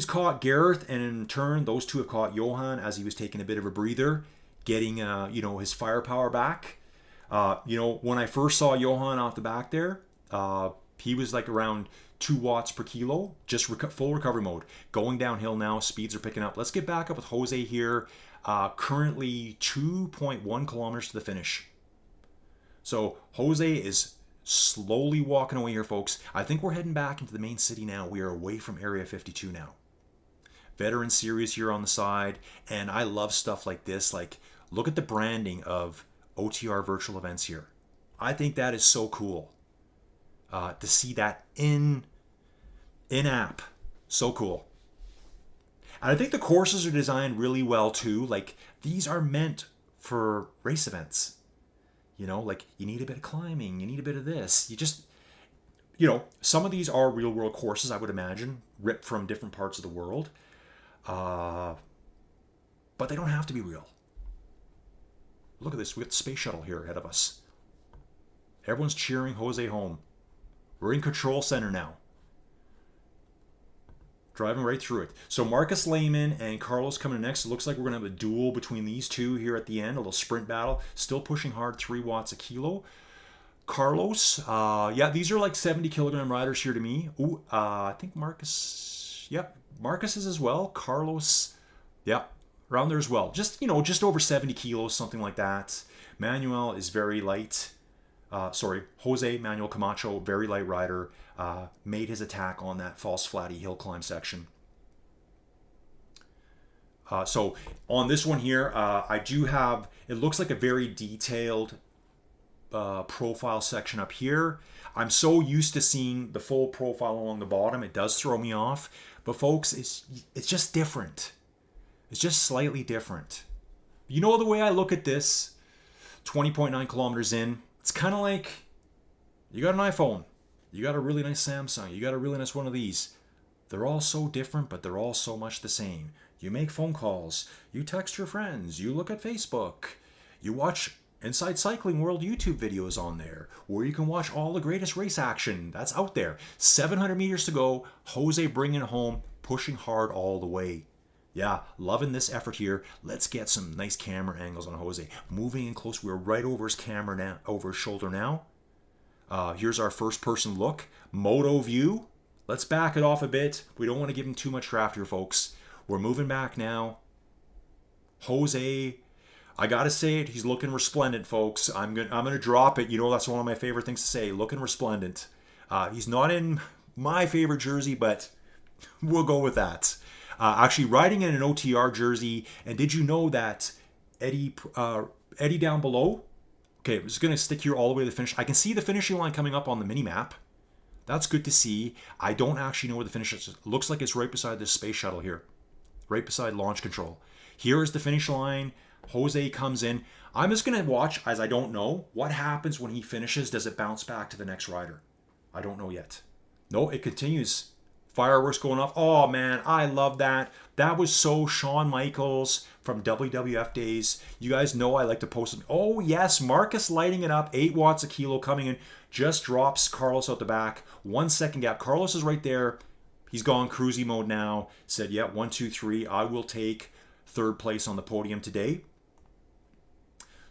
caught Gareth, and in turn, those 2 have caught Johan as he was taking a bit of a breather, getting his firepower back. When I first saw Johan off the back there, he was like around 2 watts per kilo, just full recovery mode. Going downhill now, speeds are picking up. Let's get back up with Jose here. Currently 2.1 kilometers to the finish. So Jose is Slowly walking away here, folks. I think we're heading back into the main city now. We are away from Area 52 now. Veteran Series here on the side, and I love stuff like this. Like, look at the branding of OTR Virtual Events here. I think that is so cool to see that in-app. So cool. And I think the courses are designed really well too. Like, these are meant for race events. You know, like, you need a bit of climbing, you need a bit of this. You just, you know, some of these are real world courses, I would imagine, ripped from different parts of the world. But they don't have to be real. Look at this. We got the space shuttle here ahead of us. Everyone's cheering Jose home. We're in control center now. Driving right through it. So Marcus Lehman and Carlos coming next. It looks like we're going to have a duel between these two here at the end. A little sprint battle. Still pushing hard, 3 watts a kilo. Carlos, yeah, these are like 70 kilogram riders here to me. Ooh, I think Marcus, yep, Marcus is as well. Carlos, yeah, around there as well. Just, you know, just over 70 kilos, something like that. Manuel is very light. Jose Manuel Camacho, very light rider, made his attack on that false flatty hill climb section. So on this one here, I do have, it looks like a very detailed profile section up here. I'm so used to seeing the full profile along the bottom, it does throw me off. But folks, it's just different. It's just slightly different. You know the way I look at this, 20.9 kilometers in, it's kind of like, you got an iPhone, you got a really nice Samsung, you got a really nice one of these. They're all so different, but they're all so much the same. You make phone calls, you text your friends, you look at Facebook, you watch Inside Cycling World YouTube videos on there, where you can watch all the greatest race action that's out there. 700 meters to go, Jose bringing it home, pushing hard all the way. Yeah, loving this effort here. Let's get some nice camera angles on Jose. Moving in close, we're right over his camera now, over his shoulder now. Here's our first person look, moto view. Let's back it off a bit. We don't want to give him too much draft here, folks. We're moving back now. Jose, I gotta say it, he's looking resplendent, folks. I'm gonna drop it. You know, that's one of my favorite things to say. Looking resplendent. He's not in my favorite jersey, but we'll go with that. Actually, riding in an OTR jersey. And did you know that Eddie down below? Okay, I'm just gonna stick here all the way to the finish. I can see the finishing line coming up on the mini map. That's good to see. I don't actually know where the finish is. It looks like it's right beside this space shuttle here, right beside launch control. Here is the finish line. Jose comes in. I'm just going to watch, as I don't know, what happens when he finishes. Does it bounce back to the next rider? I don't know yet. No, it continues. Fireworks going off. Oh, man, I love that. That was so Shawn Michaels from WWF days. You guys know I like to post it. Oh, yes, Marcus lighting it up. 8 watts a kilo coming in. Just drops Carlos out the back. 1 second gap. Carlos is right there. He's gone cruisy mode now. Said, yeah, 1, 2, 3. I will take third place on the podium today.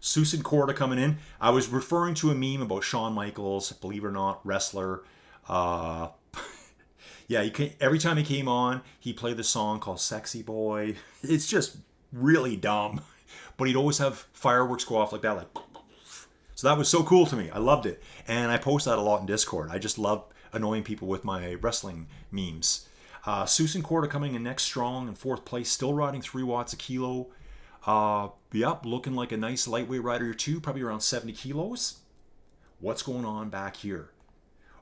Susan Korda coming in. I was referring to a meme about Shawn Michaels, believe it or not, wrestler. Yeah, every time he came on, he played the song called Sexy Boy. It's just really dumb. But he'd always have fireworks go off like that. So that was so cool to me. I loved it. And I post that a lot in Discord. I just love annoying people with my wrestling memes. Susan Korda coming in next strong in 4th place. Still riding 3 watts a kilo. Yep, looking like a nice lightweight rider too, probably around 70 kilos. What's going on back here?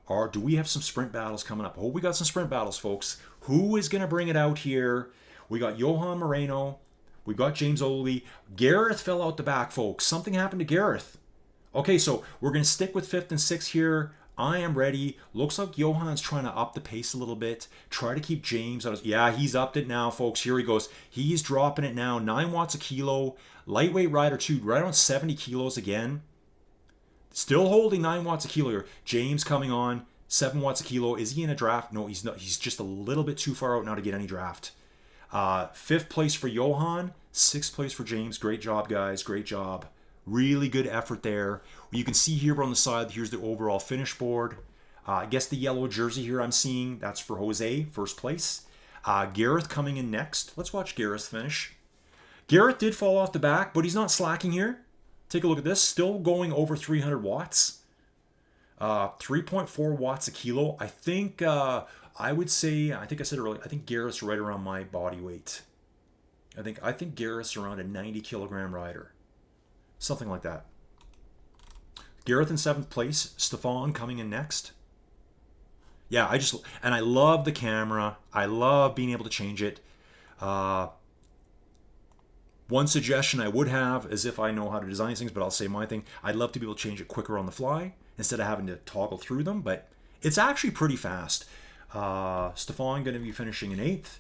Or do we have some sprint battles coming up? Oh, we got some sprint battles, folks. Who is going to bring it out here? We got Johan Moreno. We got James Oley. Gareth fell out the back, folks. Something happened to Gareth. Okay, so we're going to stick with 5th and 6th here. I am ready. Looks like Johan's trying to up the pace a little bit. Try to keep James out. Yeah, he's upped it now, folks. Here he goes. He's dropping it now. 9 watts a kilo. Lightweight rider too. Right on 70 kilos again. Still holding 9 watts a kilo here. James coming on. 7 watts a kilo. Is he in a draft? No, he's not. He's just a little bit too far out now to get any draft. 5th place for Johan. 6th place for James. Great job, guys. Great job. Really good effort there. You can see here on the side, here's the overall finish board. I guess the yellow jersey here I'm seeing, that's for Jose, 1st place. Gareth coming in next. Let's watch Gareth finish. Gareth did fall off the back, but he's not slacking here. Take a look at this. Still going over 300 watts. 3.4 watts a kilo. I think I would say, I think I said earlier, I think Gareth's right around my body weight. I think Gareth's around a 90 kilogram rider, something like that. Gareth in 7th place. Stefan coming in next. Yeah, I love the camera. I love being able to change it. One suggestion I would have is, if I know how to design things, but I'll say my thing, I'd love to be able to change it quicker on the fly instead of having to toggle through them, but it's actually pretty fast. Stefan going to be finishing in 8th.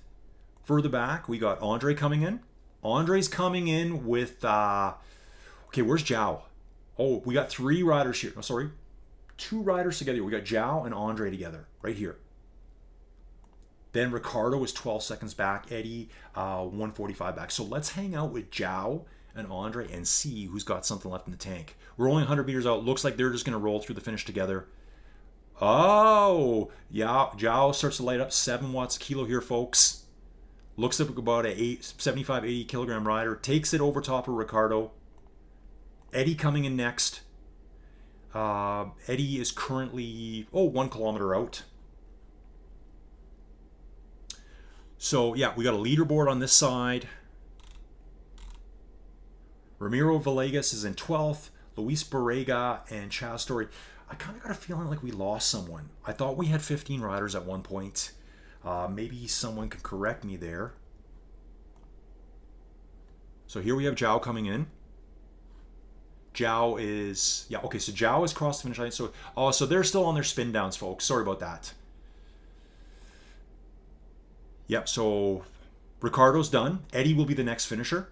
Further back, we got Andre coming in. Andre's coming in with, okay, where's Zhao? Oh, we got 3 riders here. Oh, sorry, 2 riders together. We got Zhao and Andre together, right here. Then Ricardo is 12 seconds back. Eddie, 145 back. So let's hang out with Zhao and Andre and see who's got something left in the tank. We're only 100 meters out. Looks like they're just going to roll through the finish together. Oh, yeah. Zhao starts to light up. 7 watts a kilo here, folks. Looks like about a 75, 80 kilogram rider. Takes it over top of Ricardo. Eddie coming in next. Eddie is currently, 1 kilometer out. So, yeah, we got a leaderboard on this side. Ramiro Villegas is in 12th. Luis Barrega and Chaz Story. I kind of got a feeling like we lost someone. I thought we had 15 riders at one point. Maybe someone could correct me there. So here we have Zhao coming in. Zhao is, yeah, okay, so Zhao is crossed the finish line. So they're still on their spin downs, folks. Sorry about that. Yep, so Ricardo's done. Eddie will be the next finisher.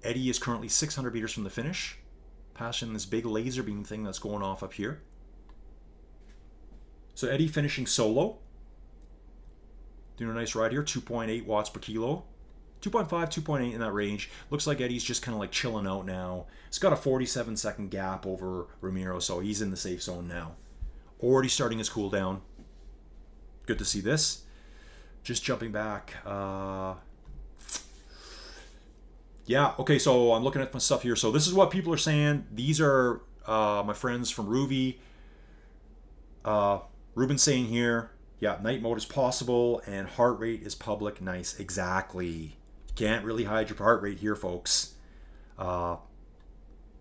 Eddie is currently 600 meters from the finish. Passing this big laser beam thing that's going off up here. So Eddie finishing solo. Doing a nice ride here, 2.8 watts per kilo. 2.5, 2.8 in that range. Looks like Eddie's just kind of like chilling out now. It's got a 47-second gap over Ramiro, so he's in the safe zone now. Already starting his cool down. Good to see this. Just jumping back. Yeah, okay, so I'm looking at my stuff here. So this is what people are saying. These are my friends from Ruby. Ruben's saying here, yeah, night mode is possible and heart rate is public. Nice, exactly. Can't really hide your heart rate here, folks.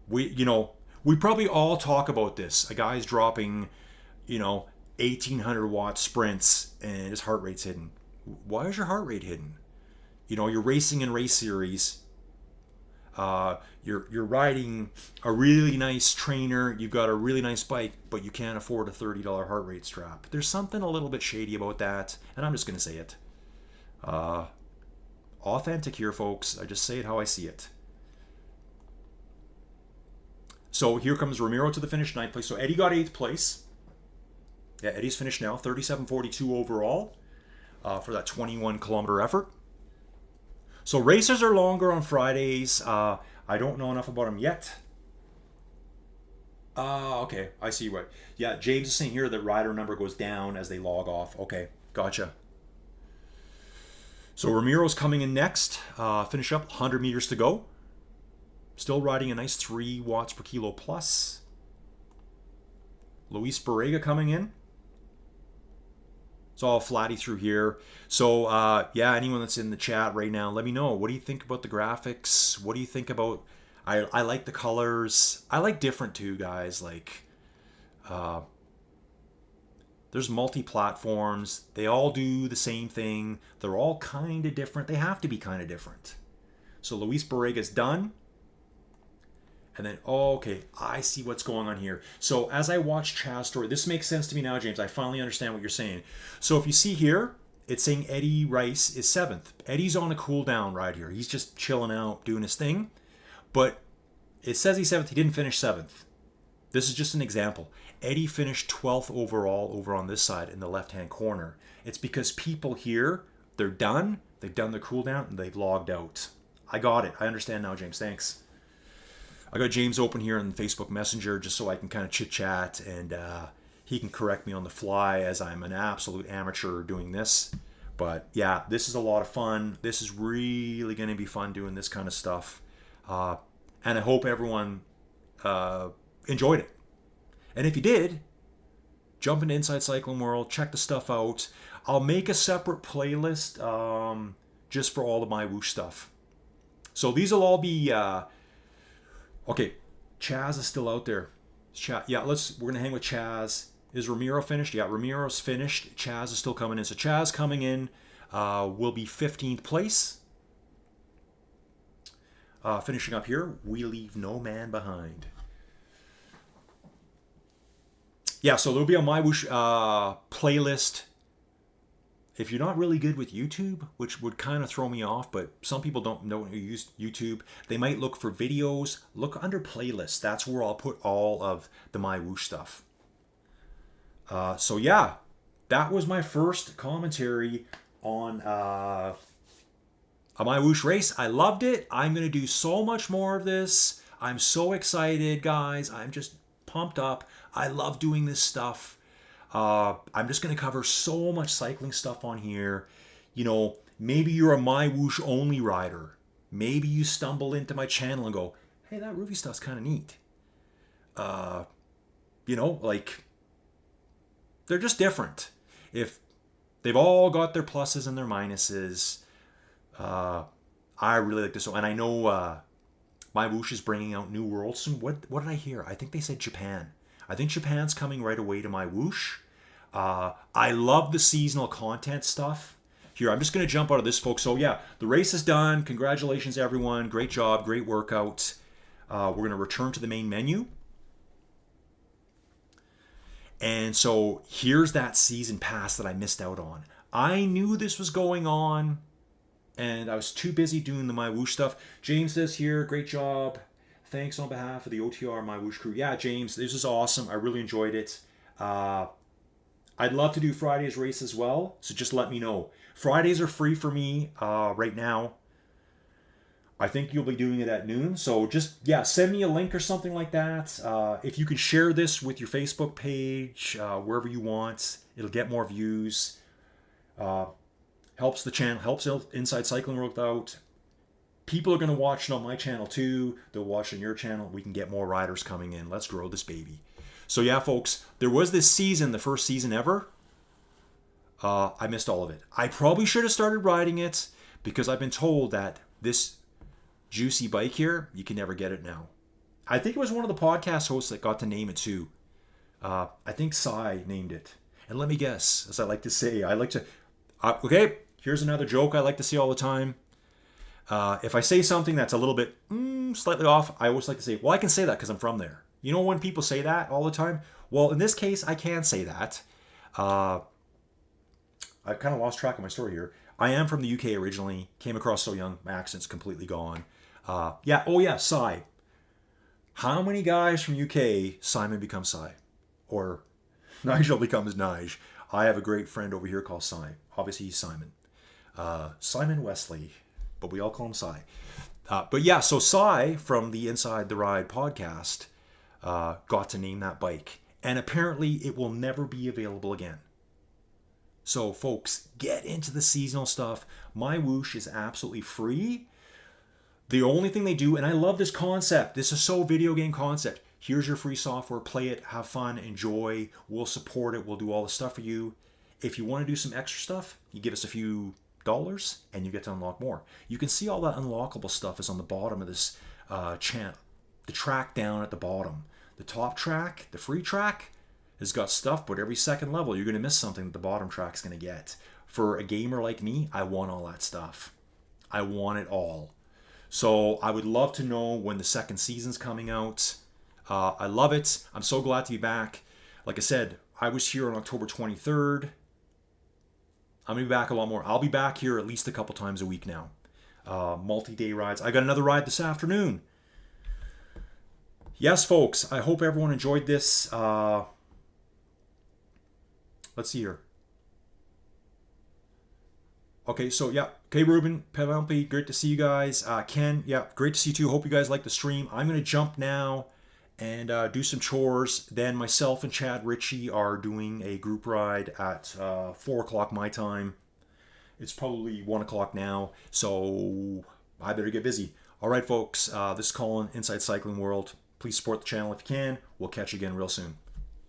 We probably all talk about this. A guy's dropping, 1,800 watt sprints and his heart rate's hidden. Why is your heart rate hidden? You're racing in race series. You're riding a really nice trainer. You've got a really nice bike, but you can't afford a $30 heart rate strap. There's something a little bit shady about that, and I'm just going to say it. Authentic here, folks. I just say it how I see it. So here comes Ramiro to the finish, 9th place. So Eddie got 8th place. Yeah, Eddie's finished now, 37.42 overall for that 21-kilometer effort. So races are longer on Fridays. I don't know enough about them yet. Okay, I see what. Yeah, James is saying here that rider number goes down as they log off. Okay, gotcha. So Ramiro's coming in next. Finish up, 100 meters to go. Still riding a nice 3 watts per kilo plus. Luis Barrega coming in. It's all flatty through here. So, yeah, anyone that's in the chat right now, let me know. What do you think about the graphics? What do you think about... I like the colors. I like different too, guys. Like, there's multi-platforms. They all do the same thing. They're all kind of different. They have to be kind of different. So Luis Barrega's done. And then, okay, I see what's going on here. So as I watch Chaz's story, this makes sense to me now, James. I finally understand what you're saying. So if you see here, it's saying Eddie Rice is 7th. Eddie's on a cool down ride here. He's just chilling out, doing his thing. But it says he's 7th. He didn't finish 7th. This is just an example. Eddie finished 12th overall over on this side in the left-hand corner. It's because people here, they're done. They've done their cool down, and they've logged out. I got it. I understand now, James. Thanks. I got James open here on Facebook Messenger just so I can kind of chit-chat and he can correct me on the fly as I'm an absolute amateur doing this. But yeah, this is a lot of fun. This is really going to be fun doing this kind of stuff. And I hope everyone enjoyed it. And if you did, jump into Inside Cycling World, check the stuff out. I'll make a separate playlist just for all of my MyWhoosh stuff. So these will all be okay. Chaz is still out there. Yeah, we're gonna hang with Chaz. Is Ramiro finished? Yeah, Ramiro's finished. Chaz is still coming in. So Chaz coming in will be 15th place. Finishing up here, we leave no man behind. Yeah, so there'll be a MyWhoosh playlist. If you're not really good with YouTube, which would kind of throw me off, but some people don't know how to use YouTube, they might look for videos. Look under playlists. That's where I'll put all of the MyWhoosh stuff. So yeah, that was my first commentary on a MyWhoosh race. I loved it. I'm going to do so much more of this. I'm so excited, guys. I'm just pumped up. I love doing this stuff. I'm just going to cover so much cycling stuff on here. You know, maybe you're a MyWhoosh only rider. Maybe you stumble into my channel and go, hey, that Roofy stuff's kind of neat. You know, like, they're just different. If they've all got their pluses and their minuses, I really like this one. And I know MyWhoosh is bringing out new worlds soon. What did I hear? I think they said Japan. I think Japan's coming right away to MyWhoosh. I love the seasonal content stuff. Here, I'm just going to jump out of this, folks. So yeah, the race is done. Congratulations, everyone. Great job. Great workout. We're going to return to the main menu. And so here's that season pass that I missed out on. I knew this was going on, and I was too busy doing the MyWhoosh stuff. James says here, great job. Thanks on behalf of the OTR MyWhoosh crew. Yeah, James, this is awesome. I really enjoyed it. I'd love to do Friday's race as well, so just let me know. Fridays are free for me right now. I think you'll be doing it at noon, so just, yeah, send me a link or something like that. If you can share this with your Facebook page, wherever you want, it'll get more views. Helps the channel, helps Inside Cycling World out. People are going to watch it on my channel too. They'll watch it on your channel. We can get more riders coming in. Let's grow this baby. So yeah, folks, there was this season, the first season ever. I missed all of it. I probably should have started riding it because I've been told that this juicy bike here, you can never get it now. I think it was one of the podcast hosts that got to name it too. I think Sai named it. And let me guess, as I like to say, okay, here's another joke I like to say all the time. If I say something that's a little bit slightly off, I always like to say, well, I can say that because I'm from there. You know when people say that all the time? Well, in this case, I can say that. I've kind of lost track of my story here. I am from the UK originally. Came across so young. My accent's completely gone. Yeah. Oh, yeah. Sai. How many guys from UK Simon becomes Sai? Or Nigel becomes Nige? I have a great friend over here called Sai. Obviously, he's Simon. Simon Wesley. But we all call him Sai. But yeah, so Sai from the Inside the Ride podcast got to name that bike. And apparently it will never be available again. So folks, get into the seasonal stuff. MyWhoosh is absolutely free. The only thing they do, and I love this concept. This is so video game concept. Here's your free software. Play it. Have fun. Enjoy. We'll support it. We'll do all the stuff for you. If you want to do some extra stuff, you give us a few dollars and you get to unlock more. You can see all that unlockable stuff is on the bottom of this channel. The track down at the bottom. The top track, the free track, has got stuff, but every second level you're going to miss something that the bottom track's going to get. For a gamer like me, I want all that stuff. I want it all. So I would love to know when the second season's coming out. I love it. I'm so glad to be back. Like I said, I was here on October 23rd. I'm going to be back a lot more. I'll be back here at least a couple times a week now. Multi-day rides. I got another ride this afternoon. Yes, folks. I hope everyone enjoyed this. Let's see here. Okay, so yeah. Okay, Ruben, Penelope, great to see you guys. Ken, yeah, great to see you too. Hope you guys like the stream. I'm going to jump now and do some chores. Then myself and Chad Ritchie are doing a group ride at 4 o'clock my time. It's probably 1 o'clock now, so I better get busy. All right, folks, this is Colin, Inside Cycling World. Please support the channel if you can. We'll catch you again real soon.